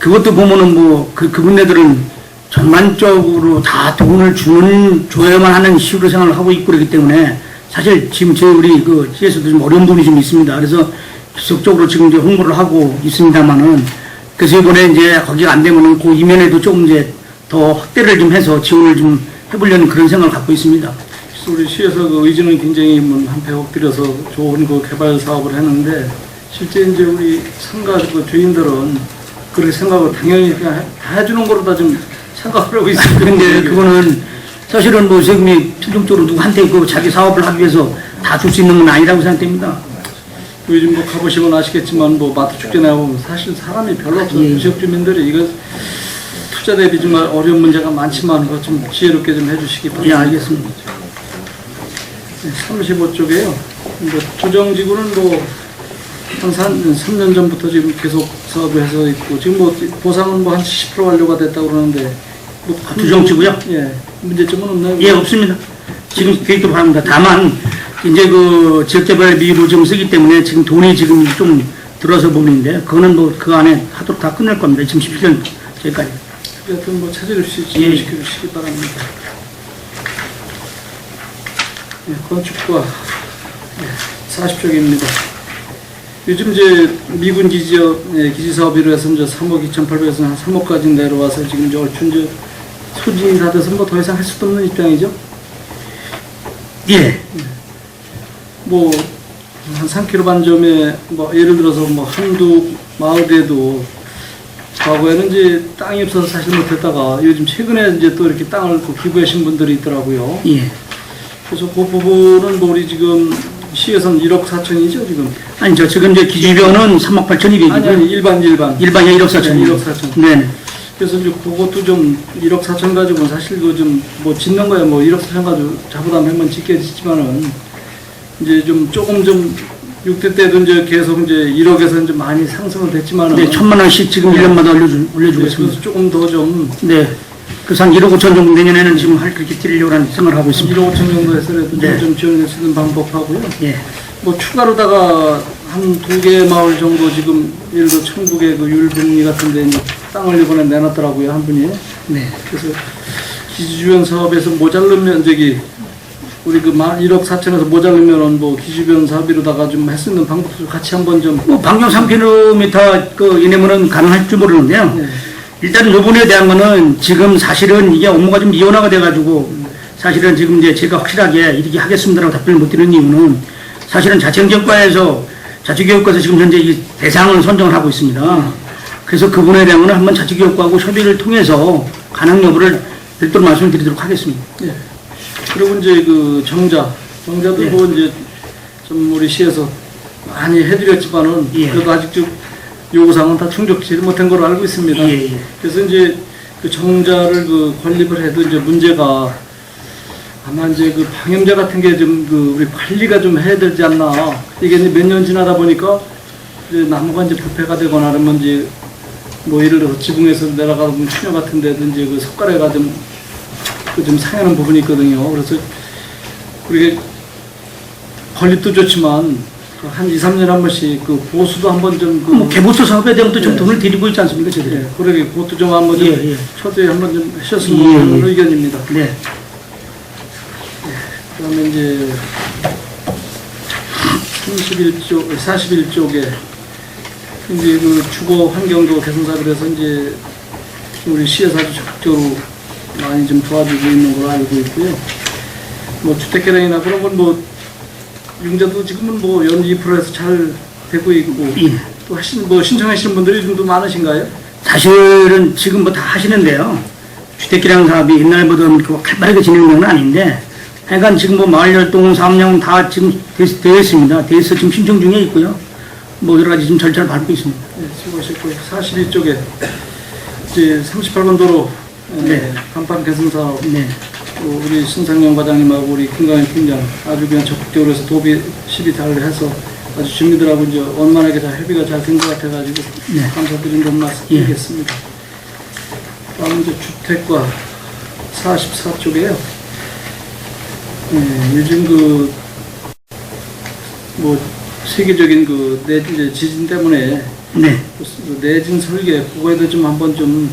그것도 보면은 뭐 그분네들은 전반적으로 다 돈을 줘야만 하는 식으로 생각을 하고 있고 그렇기 때문에 사실 지금 우리 그 시에서도 좀 어려운 부분이 좀 있습니다. 그래서 지속적으로 지금 이제 홍보를 하고 있습니다만은, 그래서 이번에 이제 거기가 안 되면은 그 이면에도 조금 이제 더 확대를 좀 해서 지원을 좀 해보려는 그런 생각을 갖고 있습니다. 그래서 우리 시에서 그 의지는 굉장히 한 100억 들여서 좋은 그 개발 사업을 했는데, 실제 이제 우리 상가 그 주인들은 그렇게 생각을 당연히 그냥 다 해주는 거로 다 좀 생각을 하고 있습니다. 그런데 그거는 사실은 뭐 세금이 필종적으로 누구한테 그 자기 사업을 하기 위해서 다 줄 수 있는 건 아니라고 생각됩니다. 요즘 뭐 가보시면 아시겠지만 뭐 마트 축제 나가보면 사실 사람이 별로 없어요. 예. 지역 주민들이 이거 투자 대비 좀 어려운 문제가 많지만 그거 좀 지혜롭게 좀 해주시기 예, 바랍니다. 알겠습니다. 35쪽에요. 뭐 조정지구는 뭐 항상 3년 전부터 지금 계속 사업을 해서 있고, 지금 뭐 보상은 뭐 한 70% 완료가 됐다고 그러는데 뭐 조정지구요? 예, 문제점은 없나요? 예, 없습니다. 지금 계획도 바랍니다. 다만 이제 그 지역개발 비로 좀 쓰기 때문에 지금 돈이 지금 좀 들어서 부분인데, 그거는 뭐 그 안에 하도록 다 끝낼 겁니다. 지금 17년 저기까지. 여튼 뭐 찾아주시기 예. 시켜주시기 바랍니다. 예, 건축과 40쪽입니다. 요즘 이제 미군 기지 사업으로 해서 이제 3억 2,800에서 한 3억까지 내려와서 지금 이제 얼추 이제 소진이 다 돼서 뭐 더 이상 할 수도 없는 입장이죠. 예. 뭐 한 3km 반점에 뭐 예를 들어서 뭐 한두 마을에도 과거에는 이제 땅이 없어서 사실 못했다가 요즘 최근에 이제 또 이렇게 땅을 또 기부하신 분들이 있더라고요. 예. 그래서 그 부분은 뭐 우리 지금 시에서는 1억 4천이죠 지금. 아니, 지금 이제 기준비용은 3억 8,200이고요. 아니 일반. 일반이 1억 4천. 네, 1억 4천. 네네. 그래서 이제 그것도 좀 1억 4천 가지고는 사실 그 좀 뭐 짓는 거야 뭐 1억 4천 가지고 자부담하면 짓게 짓지만은 이제 좀 조금 좀 6대 때도 이제 계속 이제 1억에서 이제 많이 상승은 됐지만은. 네, 1,000만 원씩 지금 1년마다 올려주고 네, 있습니다. 그래서 조금 더 좀 네. 그래서 한 1억 5천 정도 내년에는 지금 그렇게 드리려고 하는 생각을 하고 있습니다. 1억 5천 정도 해서라도 네. 좀 지원할 수 있는 방법하고요. 예. 뭐 추가로다가 한 2개 마을 정도 지금 예를 들어 천국의 그 율분리 같은 데 이제 땅을 이번에 내놨더라고요 한 분이. 네. 그래서 기지주변 사업에서 모자르면 저기 우리 그 1억 4천에서 모자르면은 뭐 기지주변 사업으로다가 좀 할 수 있는 방법도 같이 한번 좀. 뭐 반경 3km 그 이내면은 가능할 줄 모르는데요. 네. 일단 요 부분에 대한 거는 지금 사실은 이게 업무가 좀 이원화가 돼가지고 사실은 지금 이제 제가 확실하게 이렇게 하겠습니다라고 답변을 못 드리는 이유는 사실은 자치행정과에서 자치교육과에서 지금 현재 이 대상을 선정을 하고 있습니다. 그래서 그 부분에 대한 건 한번 자치교육과하고 협의를 통해서 가능 여부를 별도로 말씀드리도록 하겠습니다. 예. 그리고 이제 그 정자도 예. 뭐 이제 좀 우리 시에서 많이 해드렸지만은 예. 그래도 아직 좀 요구사항은 다 충족지 못한 걸로 알고 있습니다. 예, 예. 그래서 이제 그 정자를 그 건립을 해도 이제 문제가 아마 이제 그 방염제 같은 게 좀 그 우리 관리가 좀 해야 되지 않나. 이게 이제 몇 년 지나다 보니까 이제 나무가 이제 부패가 되거나 그러면 이제 뭐 예를 들어서 지붕에서 내려가면 추녀 같은 데든지 그 석가래가 좀 상하는 부분이 있거든요. 그래서 우리가 건립도 좋지만 그한 2, 3년에 한 번씩 그 보수도 한번 좀 뭐 개보수 사업에 대한 좀 예. 돈을 들이고 있지 않습니까, 저희들이? 예, 그러게 그것도 좀 한번 좀 예, 예. 초대에 한번 좀 하셨으면 예, 하는 예. 의견입니다. 네. 그다음에 이제 41쪽에 이제 그 주거 환경도 개선사업을 해서 이제 우리 시에서 아주 적극적으로 많이 좀 도와주고 있는 걸로 알고 있고요. 뭐 주택개량이나 그런 건 뭐 융자도 지금은 뭐 연 2%에서 잘 되고 있고 예. 또 뭐 신청하시는 분들이 좀 더 많으신가요? 사실은 지금 뭐 다 하시는데요. 주택기량 사업이 옛날보다는 그 활발하게 진행되는 건 아닌데, 하여간 지금 뭐 마을열동, 사업령 다 지금 되어 있습니다. 돼서 지금 신청 중에 있고요. 뭐 여러 가지 지금 절차를 밟고 있습니다. 네, 수고하셨고요. 42쪽에 이제 38번 도로 네. 간판 개선 사업 네. 또 우리 신상영 과장님하고 우리 김강현 팀장 아주 그냥 적극적으로 해서 도비 시비 잘 해서 아주 주민들하고 이제 원만하게 다 협의가 잘 된 것 같아가지고 네. 감사드린 것 말씀드리겠습니다. 다음 이제 주택과 44쪽에요. 네, 요즘 그 뭐 세계적인 그 이제 지진 때문에 네. 그 내진 설계 그거에 대해 좀 한번 좀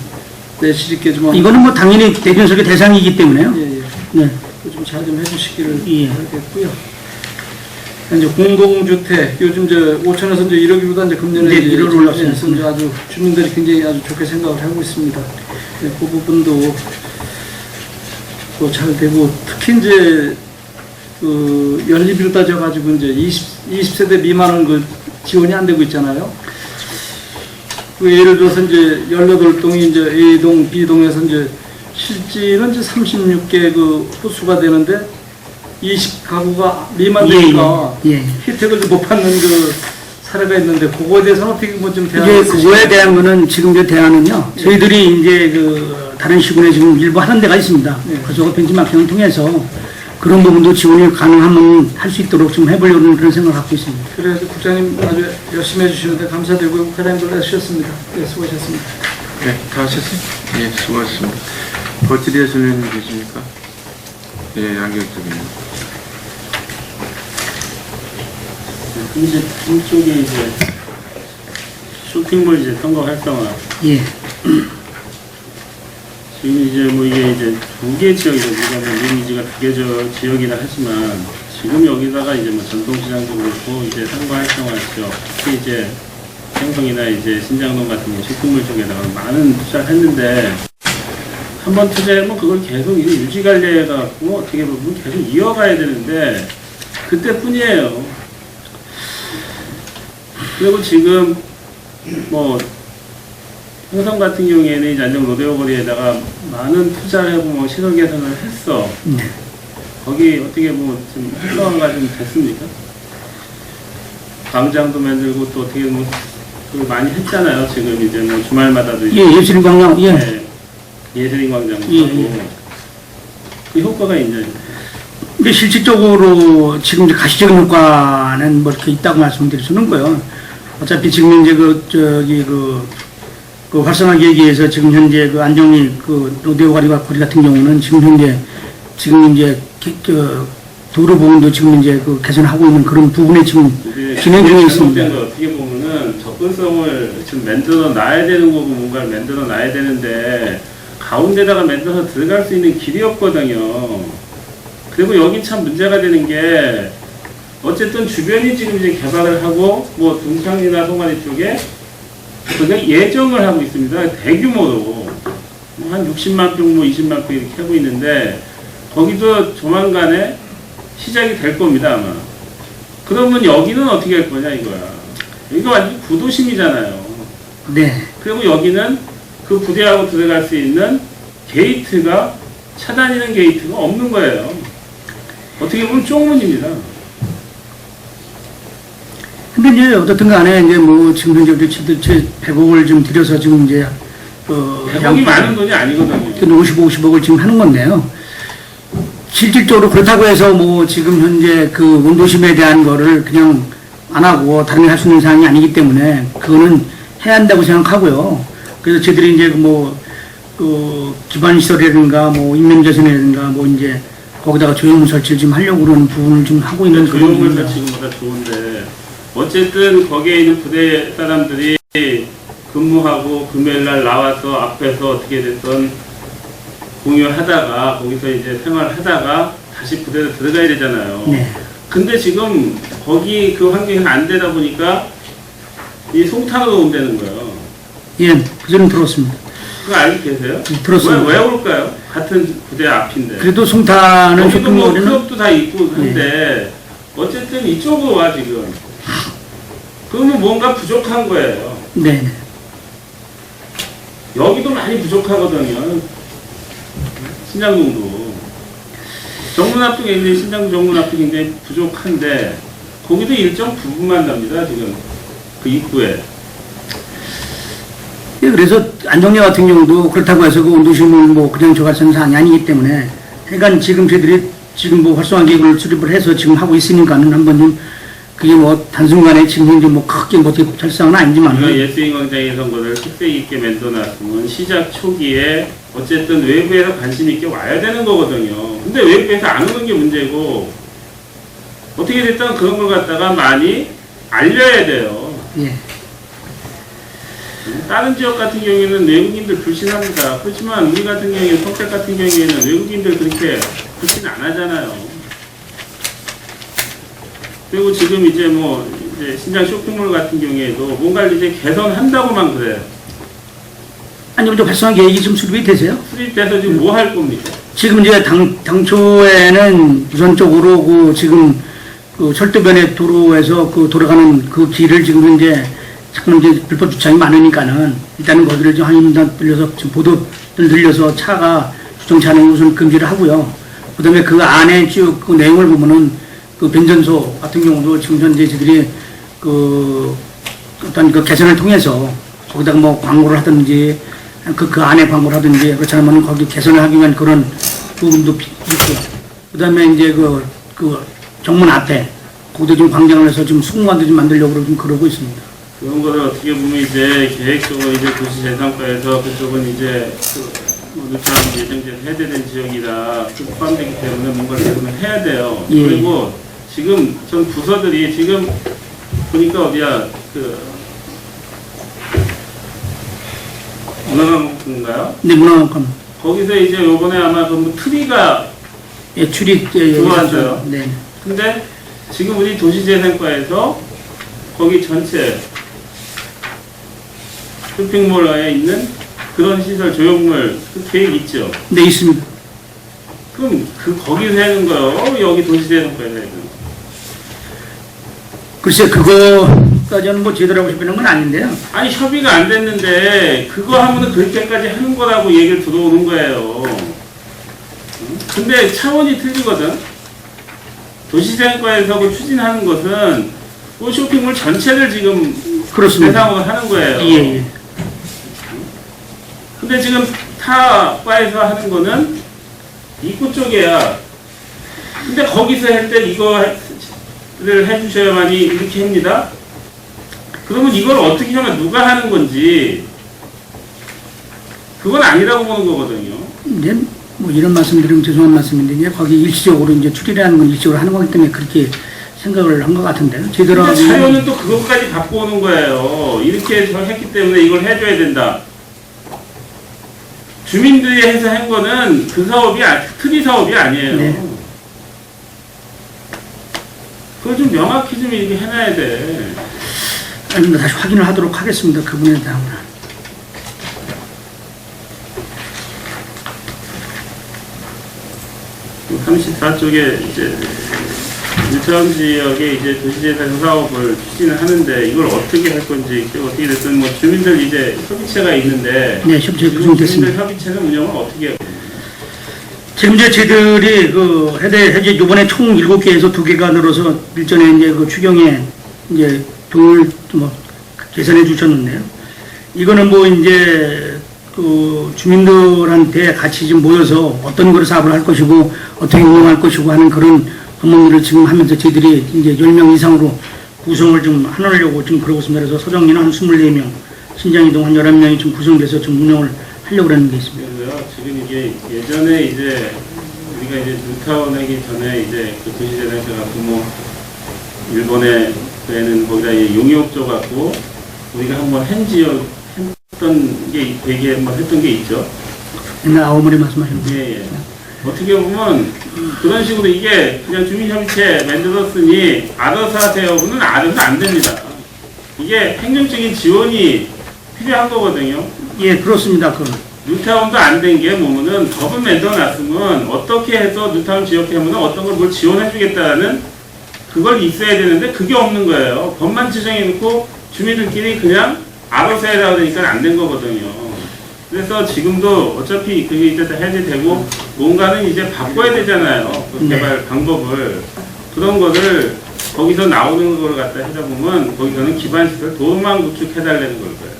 내실 있게 좀 이거는 뭐 당연히 대변석의 대상이기 때문에요. 예, 예. 네. 좀 잘 좀 해주시기를 예. 바라겠고요. 이제 공공주택 요즘 이제 5천에서 이제 1억이보다 이제 금년에 네, 이제 1억 올랐습니다. 그래서 이제 아주 주민들이 굉장히 아주 좋게 생각을 하고 있습니다. 네, 그 부분도 또 잘 되고 특히 이제 그 연립비로 따져가지고 이제 20세대 미만은 그 지원이 안 되고 있잖아요. 그 예를 들어서 이제 18동이 이제 A동, B동에서 이제 실질은 이제 36개 그 호수가 되는데 20가구가 미만되니까 예, 예. 혜택을 못 받는 그 사례가 있는데 그거에 대해서는 어떻게 뭐좀 이제 그거에 대한 거는 지금 이제 대안은요. 저희들이 이제 그 다른 시군에 지금 일부 하는 데가 있습니다. 네. 그래서 벤치마킹을 통해서 그런 부분도 지원이 가능하면 할 수 있도록 좀 해보려는 그런 생각을 갖고 있습니다. 그래서 국장님 아주 열심히 해주시는데 감사드리고 과장님도 해주셨습니다. 네, 수고하셨습니다. 네, 다 하셨어요? 예, 수고하셨습니다. 더 질의하실 의원님 계십니까? 예, 양경택입니다. 이제 이쪽에 이제 쇼핑몰 이제 선거 활성화. 예. 지금 이제 뭐 이게 이제 두 개 지역이죠. 우리가 이미지가 두 개 지역이라 하지만 지금 여기다가 이제 뭐 전통시장도 그렇고 이제 선거 활성화 지역, 특히 이제 행성이나 이제 신장동 같은 거 쇼핑몰 쪽에다가 많은 투자를 했는데 한번 투자하면 그걸 계속 유지 관리해갖고 어떻게 보면 계속 이어가야 되는데 그때뿐이에요. 그리고 지금 뭐 홍성 같은 경우에는 이제 안녕 로데오 거리에다가 많은 투자를 하고 뭐 시설 개선을 했어. 네. 거기 어떻게 뭐 좀 활성화가 좀 됐습니까? 광장도 만들고 또 어떻게 뭐 그걸 많이 했잖아요. 지금 이제 뭐 주말마다도 이제 예, 예술인 광장, 예. 네, 예술인 광장도 예, 하고 예. 그 효과가 있냐? 근데 실질적으로 지금 이제 가시적인 효과는 뭐 이렇게 있다고 말씀드릴 수는 없고요. 어차피 지금 이제 그 활성화 계획에서 지금 현재 그 안정리 그 로데오 거리 같은 경우는 지금 현재 도로 부분도 지금 이제 그 개선하고 있는 그런 부분에 지금 진행 중에 있습니다. 어떻게 보면은 접근성을 지금 만들어 놔야 되는 거고 뭔가를 만들어 놔야 되는데 가운데다가 만들어서 들어갈 수 있는 길이 없거든요. 그리고 여기 참 문제가 되는 게 어쨌든 주변이 지금 이제 개발을 하고 뭐 동창리나 송화리 쪽에 그냥 예정을 하고 있습니다. 대규모로 한 60만 평, 뭐 20만 평 이렇게 하고 있는데 거기도 조만간에 시작이 될 겁니다, 아마. 그러면 여기는 어떻게 할 거냐, 이거야. 여기가 완전 구도심이잖아요. 네. 그리고 여기는 그 부대하고 들어갈 수 있는 게이트가, 차다니는 게이트가 없는 거예요. 어떻게 보면 쪽문입니다. 근데 이제 어떻든 간에 이제 뭐 지금 현재 우리 100억을 좀 들여서 지금 이제 100억이 많은 돈이 아니거든요. 50억을 지금 하는 건데요. 실질적으로 그렇다고 해서 뭐 지금 현재 그 원도심에 대한 거를 그냥 안 하고 다른 게 할 수 있는 사항이 아니기 때문에 그거는 해야 한다고 생각하고요. 그래서 저희들이 이제 뭐 그 기반 시설이라든가 뭐 인명자선이라든가 뭐 이제 거기다가 조형물 설치를 지금 하려고 그러는 부분을 좀 하고 있는 그런 조형물 부분입니다. 설치보다 좋은데 어쨌든 거기에 있는 부대 사람들이 근무하고 금요일날 나와서 앞에서 어떻게 됐던 공유하다가 거기서 이제 생활하다가 다시 부대로 들어가야 되잖아요. 네. 근데 지금 거기 그 환경이 안 되다 보니까 이 송탄으로 온다는 거예요. 예, 그 점은 들었습니다. 그거 알고 계세요? 들었습니다. 왜 올까요? 같은 부대 앞인데. 그래도 송탄은 거기도 뭐 쇼핑몰에는 클럽도 다 있고 한데 어쨌든 이쪽으로 와 지금. 그러면 뭔가 부족한 거예요. 네. 여기도 많이 부족하거든요. 신장동도. 정문 앞도 굉장히, 신장 정문 앞도 굉장히 부족한데, 거기도 일정 부분만 납니다, 지금. 그 입구에. 예, 그래서 안정리 같은 경우도 그렇다고 해서 그 원도심을 뭐 그냥 저갈 수 있는 사안이 아니기 때문에 그러니까 지금 저희들이 지금 뭐 활성화 계획을 수립을 해서 지금 하고 있으니까는 한번 좀 그게 뭐 단순간에 지금 현재 뭐 크게 뭐 어떻게 결상은 아니지만 우리가 예스윙 광장의 선거를 특색 있게 만들어놨으면 시작 초기에 어쨌든 외부에서 관심 있게 와야 되는 거거든요. 근데 외부에서 안 오는 게 문제고 어떻게 됐든 그런 걸 갖다가 많이 알려야 돼요. 예. 다른 지역 같은 경우에는 외국인들 불신합니다. 그렇지만 우리 같은 경우에 성택 같은 경우에는 외국인들 그렇게 불신 안 하잖아요. 그리고 지금 이제 뭐 이제 신장 쇼핑몰 같은 경우에도 뭔가를 이제 개선한다고만 그래요. 아니 먼저 활성화 계획이 좀 수립이 되세요? 수립돼서 지금 뭐 할 겁니까? 지금 이제 당초에는 우선적으로 그 지금 그 철도변의 도로에서 그 돌아가는 그 길을 지금 현재 자꾸 이제 불법 주차장이 많으니까는 일단은 거기를 좀 한인단 들려서 지금 보도를 늘려서 차가 주정차는 우선 금지를 하고요. 그다음에 그 안에 쭉 그 내용을 보면은 그 변전소 같은 경우도 지금 현재 저희들이 그 어떤 그 개선을 통해서 거기다가 뭐 광고를 하든지 그 안에 광고를 하든지 그렇지 않으면 거기 개선을 하기 위한 그런 부분도 있고 그다음에 이제 그 정문 앞에 거기도 좀 광장을 해서 좀 수공관도 좀 만들려고 좀 그러고 있습니다. 그런 거를 어떻게 보면 이제 계획적으로 이제 도시재생과에서 그쪽은 이제 누차 예정제를 해제된 지역이라 포함되기 때문에 뭔가를 개선을 해야 돼요. 예. 그리고 지금 전 부서들이 지금 보니까 어디야 문화관인가요? 네, 문화관광. 거기서 이제 요번에 아마 그 트리가 예, 출입, 예, 들어왔어요. 네. 근데 지금 우리 도시재생과에서 거기 전체 쇼핑몰에 있는 그런 시설 조형물 그 계획 있죠? 네, 있습니다. 그럼 거기서 하는 거요? 여기 도시재생과에서 하는 거요? 글쎄, 그거까지는 뭐 제대로 하고 싶은 건 아닌데요. 아니 협의가 안 됐는데 그거 하면은 그렇게까지 하는 거라고 얘기를 들어오는 거예요. 근데 차원이 틀리거든. 도시재생과에서 그 추진하는 것은 그 쇼핑몰 전체를 지금 그렇습니다. 대상으로 하는 거예요. 예, 예. 근데 지금 타 과에서 하는 거는 입구 쪽이야. 근데 거기서 할 때 이거를 해주셔야만이 이렇게 합니다. 그러면 이걸 어떻게 하면 누가 하는 건지 그건 아니라고 보는 거거든요. 이제 뭐 이런 말씀드리면 죄송한 말씀인데 이제 거기 일시적으로 이제 출입이라는 건 일시적으로 하는 거기 때문에 그렇게 생각을 한 것 같은데요. 제대로 근데 하면 사연은 또 그것까지 갖고 오는 거예요. 이렇게 했기 때문에 이걸 해줘야 된다. 주민들이 해서 한 거는 그 사업이 트리 사업이 아니에요. 네. 그걸 좀 명확히 좀 이렇게 해놔야 돼. 아니, 다시 확인을 하도록 하겠습니다. 그분에 대한. 34쪽에 이제 유타운 지역에 이제 도시재생 사업을 추진을 하는데 이걸 어떻게 할 건지 어떻게 됐든 뭐 주민들 이제 협의체가 있는데 네, 협의체 지금 구성됐습니다. 주민들 협의체는 운영을 어떻게 해요? 지금 이제 저희들이 그 해제 이번에 총 7개에서 2개가 늘어서 일전에 이제 그 추경에 이제 돈을 뭐 계산해 주셨는데요. 이거는 뭐 이제 그 주민들한테 같이 좀 모여서 어떤 거를 사업을 할 것이고 어떻게 운영할 것이고 하는 그런 업무들을 지금 하면서 저희들이 이제 10명 이상으로 구성을 좀 하려고 지금 그러고 있습니다. 그래서 소정리는 한 24명, 신장이동 한 11명이 좀 구성돼서 좀 운영을 하려고 하는 게 있습니다. 그래서요, 지금 이게 예전에 이제 우리가 이제 뉴타운 하기 전에 이제 그 도시재생사 갖고 뭐 일본에는 거기다 이제 용역조 갖고 우리가 한번 현지역 했던 게 되게 한번 했던 게 있죠. 옛날 아오모리 말씀하시는 거. 예, 예. 어떻게 보면 그런 식으로 이게 그냥 주민협의체 만들었으니 알아서 하세요는 알아서 안 됩니다. 이게 행정적인 지원이 필요한 거거든요. 예, 그렇습니다. 그 뉴타운도 안 된 게 뭐면은 법을 만들어놨으면 어떻게 해서 뉴타운 지역에 하면 어떤 걸 뭘 지원해주겠다는 그걸 있어야 되는데 그게 없는 거예요. 법만 지정해놓고 주민들끼리 그냥 알아서 해라 그러니까 안 된 거거든요. 그래서 지금도 어차피 그게 이제 다 해제되고 뭔가는 이제 바꿔야 되잖아요. 그 개발 방법을. 그런 거를 거기서 나오는 걸 갖다 하다 보면 거기서는 기반시설 도움만 구축해달라는 걸 거예요.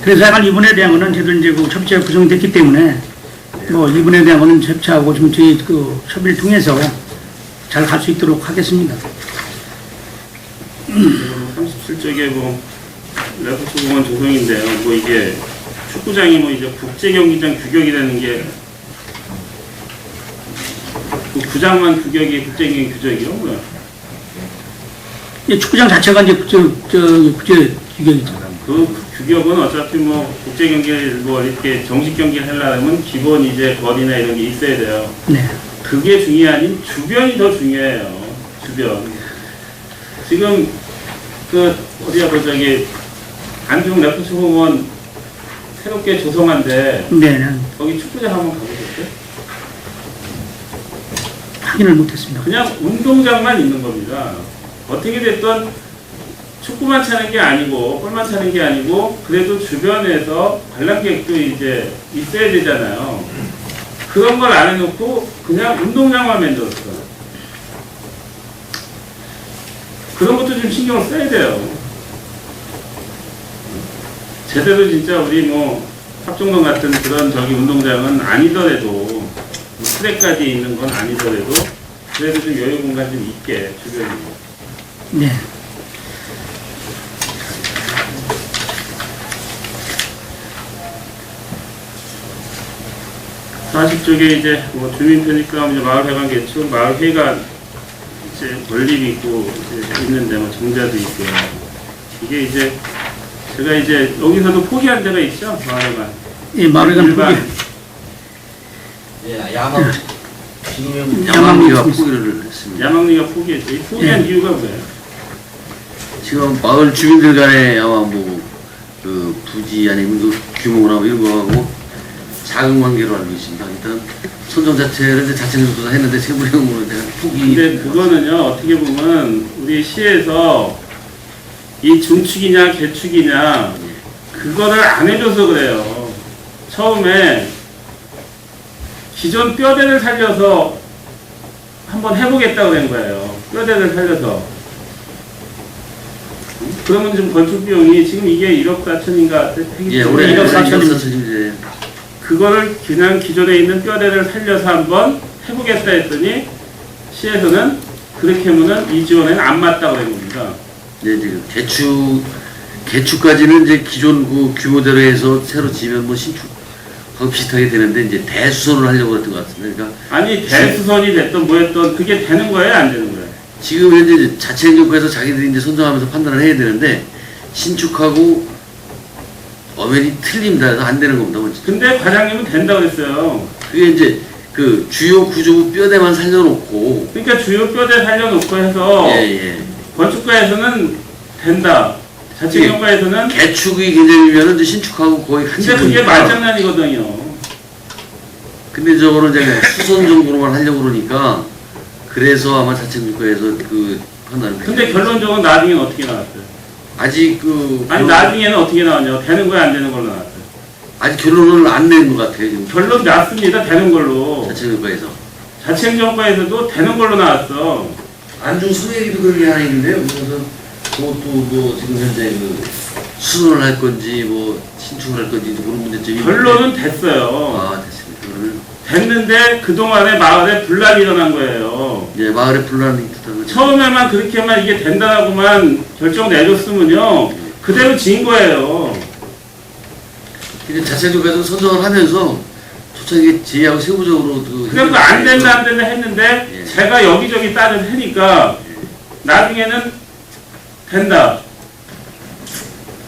그래서 약간 이번에 대한 거는 저희들 이제 그 협의체가 구성됐기 때문에 뭐 이번에 대한 거는 협치하고 좀 저희 그 협의를 통해서 잘 갈 수 있도록 하겠습니다. 37쪽에 뭐 레프트 공원 조성인데요. 뭐 이게 축구장이 뭐 이제 국제 경기장 규격이라는 게 그 구장만 규격이 국제 경기 규격이요, 뭐야? 이 축구장 자체가 이제 국제 규격이죠. 그 규격은 어차피 뭐 국제 경기 뭐 이렇게 정식 경기를 하려면 기본 이제 거리나 이런 게 있어야 돼요. 네. 그게 중요하니 주변이 더 중요해요. 주변. 지금 그 어디야 그 저기 안중 레프트 공원 새롭게 조성한데 네, 거기 축구장 한번 가보셨어요? 확인을 못했습니다. 그냥 운동장만 있는 겁니다. 어떻게 됐든 축구만 차는 게 아니고 골만 차는 게 아니고 그래도 주변에서 관람객도 이제 있어야 되잖아요. 그런 걸 안 해놓고 그냥 운동장만 만들었어요. 그런 것도 좀 신경을 써야 돼요. 제대로 진짜 우리 뭐 합정동 같은 그런 저기 운동장은 아니더라도 뭐 트랙까지 있는 건 아니더라도 그래도 좀 여유 공간 좀 있게 주변에. 네. 사십 쪽에 이제 뭐 주민 편입감 이제 마을 회관 개축, 마을 회관 이제 건립이 있고 이제 있는데 뭐 정자도 있고요. 이게 이제 제가 이제 여기서도 포기한 데가 있죠, 마을 회관. 이 마을회관 일반 포기. 예, 야망 야망리가 포기를 했습니다. 야망리가 포기했죠. 이 포기한 이유가 뭐예요? 지금 마을 주민들 간에 아마 뭐 그 부지 아니면 그 규모나 뭐 이런 거하고 작은 관계로 알고 있습니다. 일단 선정 자체를 이제 자체적으로 했는데 세부형으로 내가 포기. 근데 그거는요, 어떻게 보면 우리 시에서 이 중축이냐 개축이냐 그거를 안 해줘서 그래요. 처음에 기존 뼈대를 살려서 한번 해보겠다고 그런 거예요. 뼈대를 살려서. 그러면 좀 건축 비용이 지금 이게 1억 4천인가 되기 예, 때문에 올해 1억 4천입니다. 4천 그거를 그냥 기존에 있는 뼈대를 살려서 한번 해보겠다 했더니 시에서는 그렇게 하면은 이 지원에는 안 맞다고 그런 겁니다. 네, 지금 개축까지는 이제 기존 그 규모대로 해서 새로 지면 뭐 신축하고 비슷하게 되는데 이제 대수선을 하려고 했던 것 같습니다. 그러니까 아니 대수선이 됐든 뭐였든 그게 되는 거예요, 안 되는 거예요? 지금 현재 자체 행정부에서 자기들이 이제 선정하면서 판단을 해야 되는데 신축하고 엄연히 틀립니다. 그래서 안 되는 겁니다. 뭐 근데 과장님은 된다고 그랬어요. 그게 이제 그 주요 구조부 뼈대만 살려놓고 그러니까 주요 뼈대 살려놓고 해서 예. 건축가에서는 된다. 자치경과에서는 개축의 개념이면은 이제 신축하고 거의 같이 근데 그게 보니까 말장난이거든요. 근데 저거는 이제 수선 정도로만 하려고 그러니까 그래서 아마 자체국가에서 그 판단을. 근데 결론적으로 나중에는 어떻게 나왔어요? 아직 그 아니 나중에는 어떻게 나왔냐? 되는 거야 안 되는 걸로 나왔어요? 아직 결론을 안 낸 것 같아요 지금. 결론 났습니다. 되는 걸로. 자체국가에서 자치행정과에서도 되는 걸로 나왔어. 안중 소얘기도 그런 게 하나 있는데요. 그래서 그것도 뭐 지금 현재 그 수선을 할 건지 뭐 신축을 할 건지 그런 문제점이. 결론은 됐어요. 아 됐습니다. 그러면 됐는데 그동안에 마을에 분란이 일어난 거예요. 예 마을에 분란이 있다는 거죠. 처음에만 그렇게만 이게 된다고만 결정 내줬으면요 그대로 진 거예요. 근데 자체국가에서 선정을 하면서 조차 이게 제의하고 세부적으로 그래서 안 된다 했는데 예. 제가 여기저기 따져 해니까 나중에는 된다.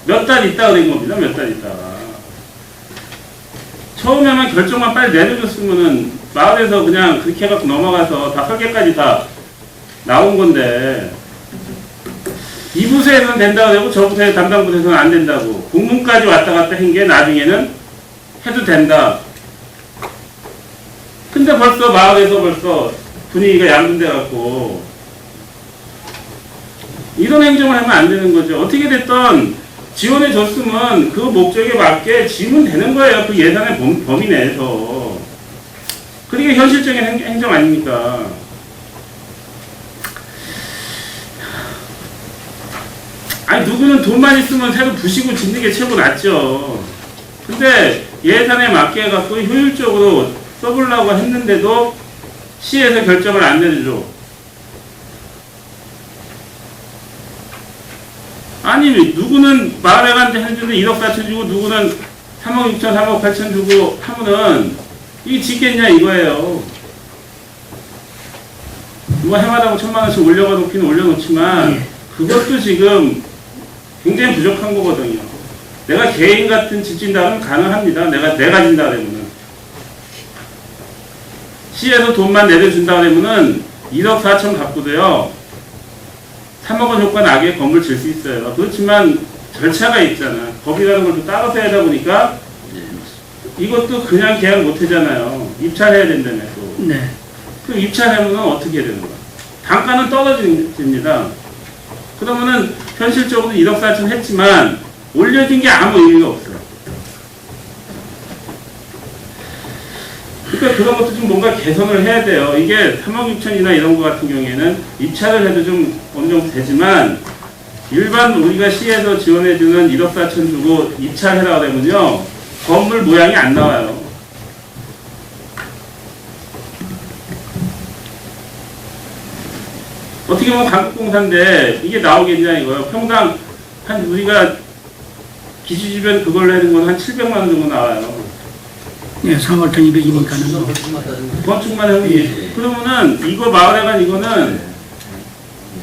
몇 달 있다가 된 겁니다. 몇 달 있다가. 처음에만 결정만 빨리 내려줬으면은 마을에서 그냥 그렇게 해갖고 넘어가서 다 설계까지 다 나온 건데 이 부서에서는 된다고 되고 저 부서에 담당 부서에서는 안 된다고 공문까지 왔다 갔다 한 게 나중에는 해도 된다. 근데 벌써 마을에서 벌써 분위기가 양분돼 갖고 이런 행정을 하면 안 되는 거죠. 어떻게 됐든 지원해 줬으면 그 목적에 맞게 지면 되는 거예요. 그 예산의 범위 내에서. 그게 현실적인 행정 아닙니까? 아니 누구는 돈만 있으면 새로 부시고 짓는 게 최고 낫죠. 근데 예산에 맞게 해갖고 효율적으로 써보려고 했는데도 시에서 결정을 안 내려줘. 아니 누구는 마을에 간데 해주는 1억 4천 주고 누구는 3억 6천 3억 8천 주고 하면은 이게 짓겠냐 이거예요. 뭐 해마다 1,000만 원씩 올려가 놓기는 올려놓지만 그것도 지금 굉장히 부족한 거거든요. 내가 개인 같은 짓진다면 가능합니다. 내가 진다 그러면은 시에서 돈만 내려준다 그러면은 1억 4천 갖고도요 3억 원 효과 나게 건물 질 수 있어요. 그렇지만 절차가 있잖아. 법이라는 걸 또 따라서 하다 보니까 이것도 그냥 계약 못 하잖아요. 입찰해야 된다며 또. 네. 그 입찰하면 어떻게 해야 되는 거야? 단가는 떨어집니다. 그러면은 현실적으로 1억 4천 했지만 올려진 게 아무 의미가 없어요. 그러니까 그런 것도 좀 뭔가 개선을 해야 돼요. 이게 3억 6천이나 이런 거 같은 경우에는 입찰을 해도 좀 어느 정도 되지만 일반 우리가 시에서 지원해주는 1억 4천 주고 입찰해라 그러면요 건물 모양이 안 나와요. 어떻게 보면 강북공사인데 이게 나오겠냐 이거예요. 평당 한 우리가 기지주변 그걸로 하는 건 한 700만 원 정도 나와요. 예, 3월 1200이니까는. 건축만 하면 그러면은 이거 마을에 간 이거는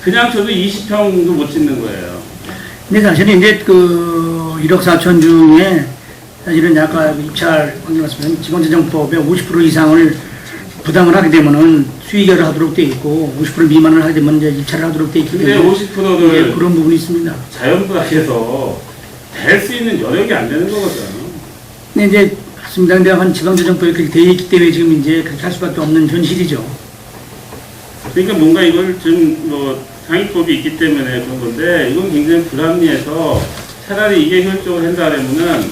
그냥 저도 20평도 못 짓는 거예요. 근데 사실은 이제 그 1억 4천 중에 사실은 아까 입찰 관계 말씀드린 지방재정법의 50% 이상을 부담을 하게 되면은 수의결을 하도록 돼 있고 50% 미만을 하게 되면 이제 입찰을 하도록 돼 있기 근데 때문에 50%를 그런 부분이 있습니다. 자연부에서 될 수 있는 여력이 안 되는 거거든요. 근데 이제 맞습니다. 근데 한 지방재정법이 그렇게 돼 있기 때문에 지금 이제 그렇게 할 수밖에 없는 현실이죠. 그러니까 뭔가 이걸 좀 뭐 상위법이 있기 때문에 그런 건데 이건 굉장히 불합리해서 차라리 이게 효율적으로 한다 그러면은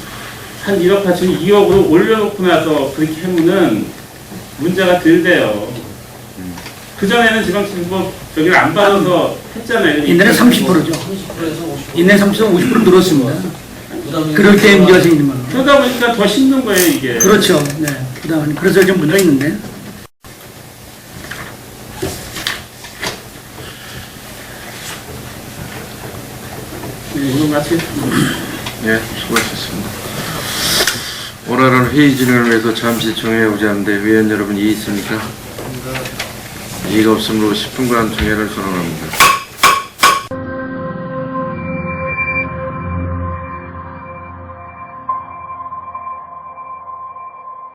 한 1억 8천 2억으로 올려놓고 나서 그렇게 하면은 문제가 덜 돼요. 그전에는 지방정부 저기를 안 받아서 했잖아요. 옛날에 30%죠. 옛날에 30% 50% 늘었습니다. 그럴 때 문제가 생기는 거예요. 그러다 보니까 더 힘든 거예요, 이게. 그렇죠. 네. 그다음 그래서 좀 문제가 있는데. 네, 오늘 마치 네, 수고하셨습니다. 오늘은 회의 진행을 위해서 잠시 정해오자 하는데 위원 여러분 이의 있습니까? 이의가 없으므로 10분간 정회를 선언합니다.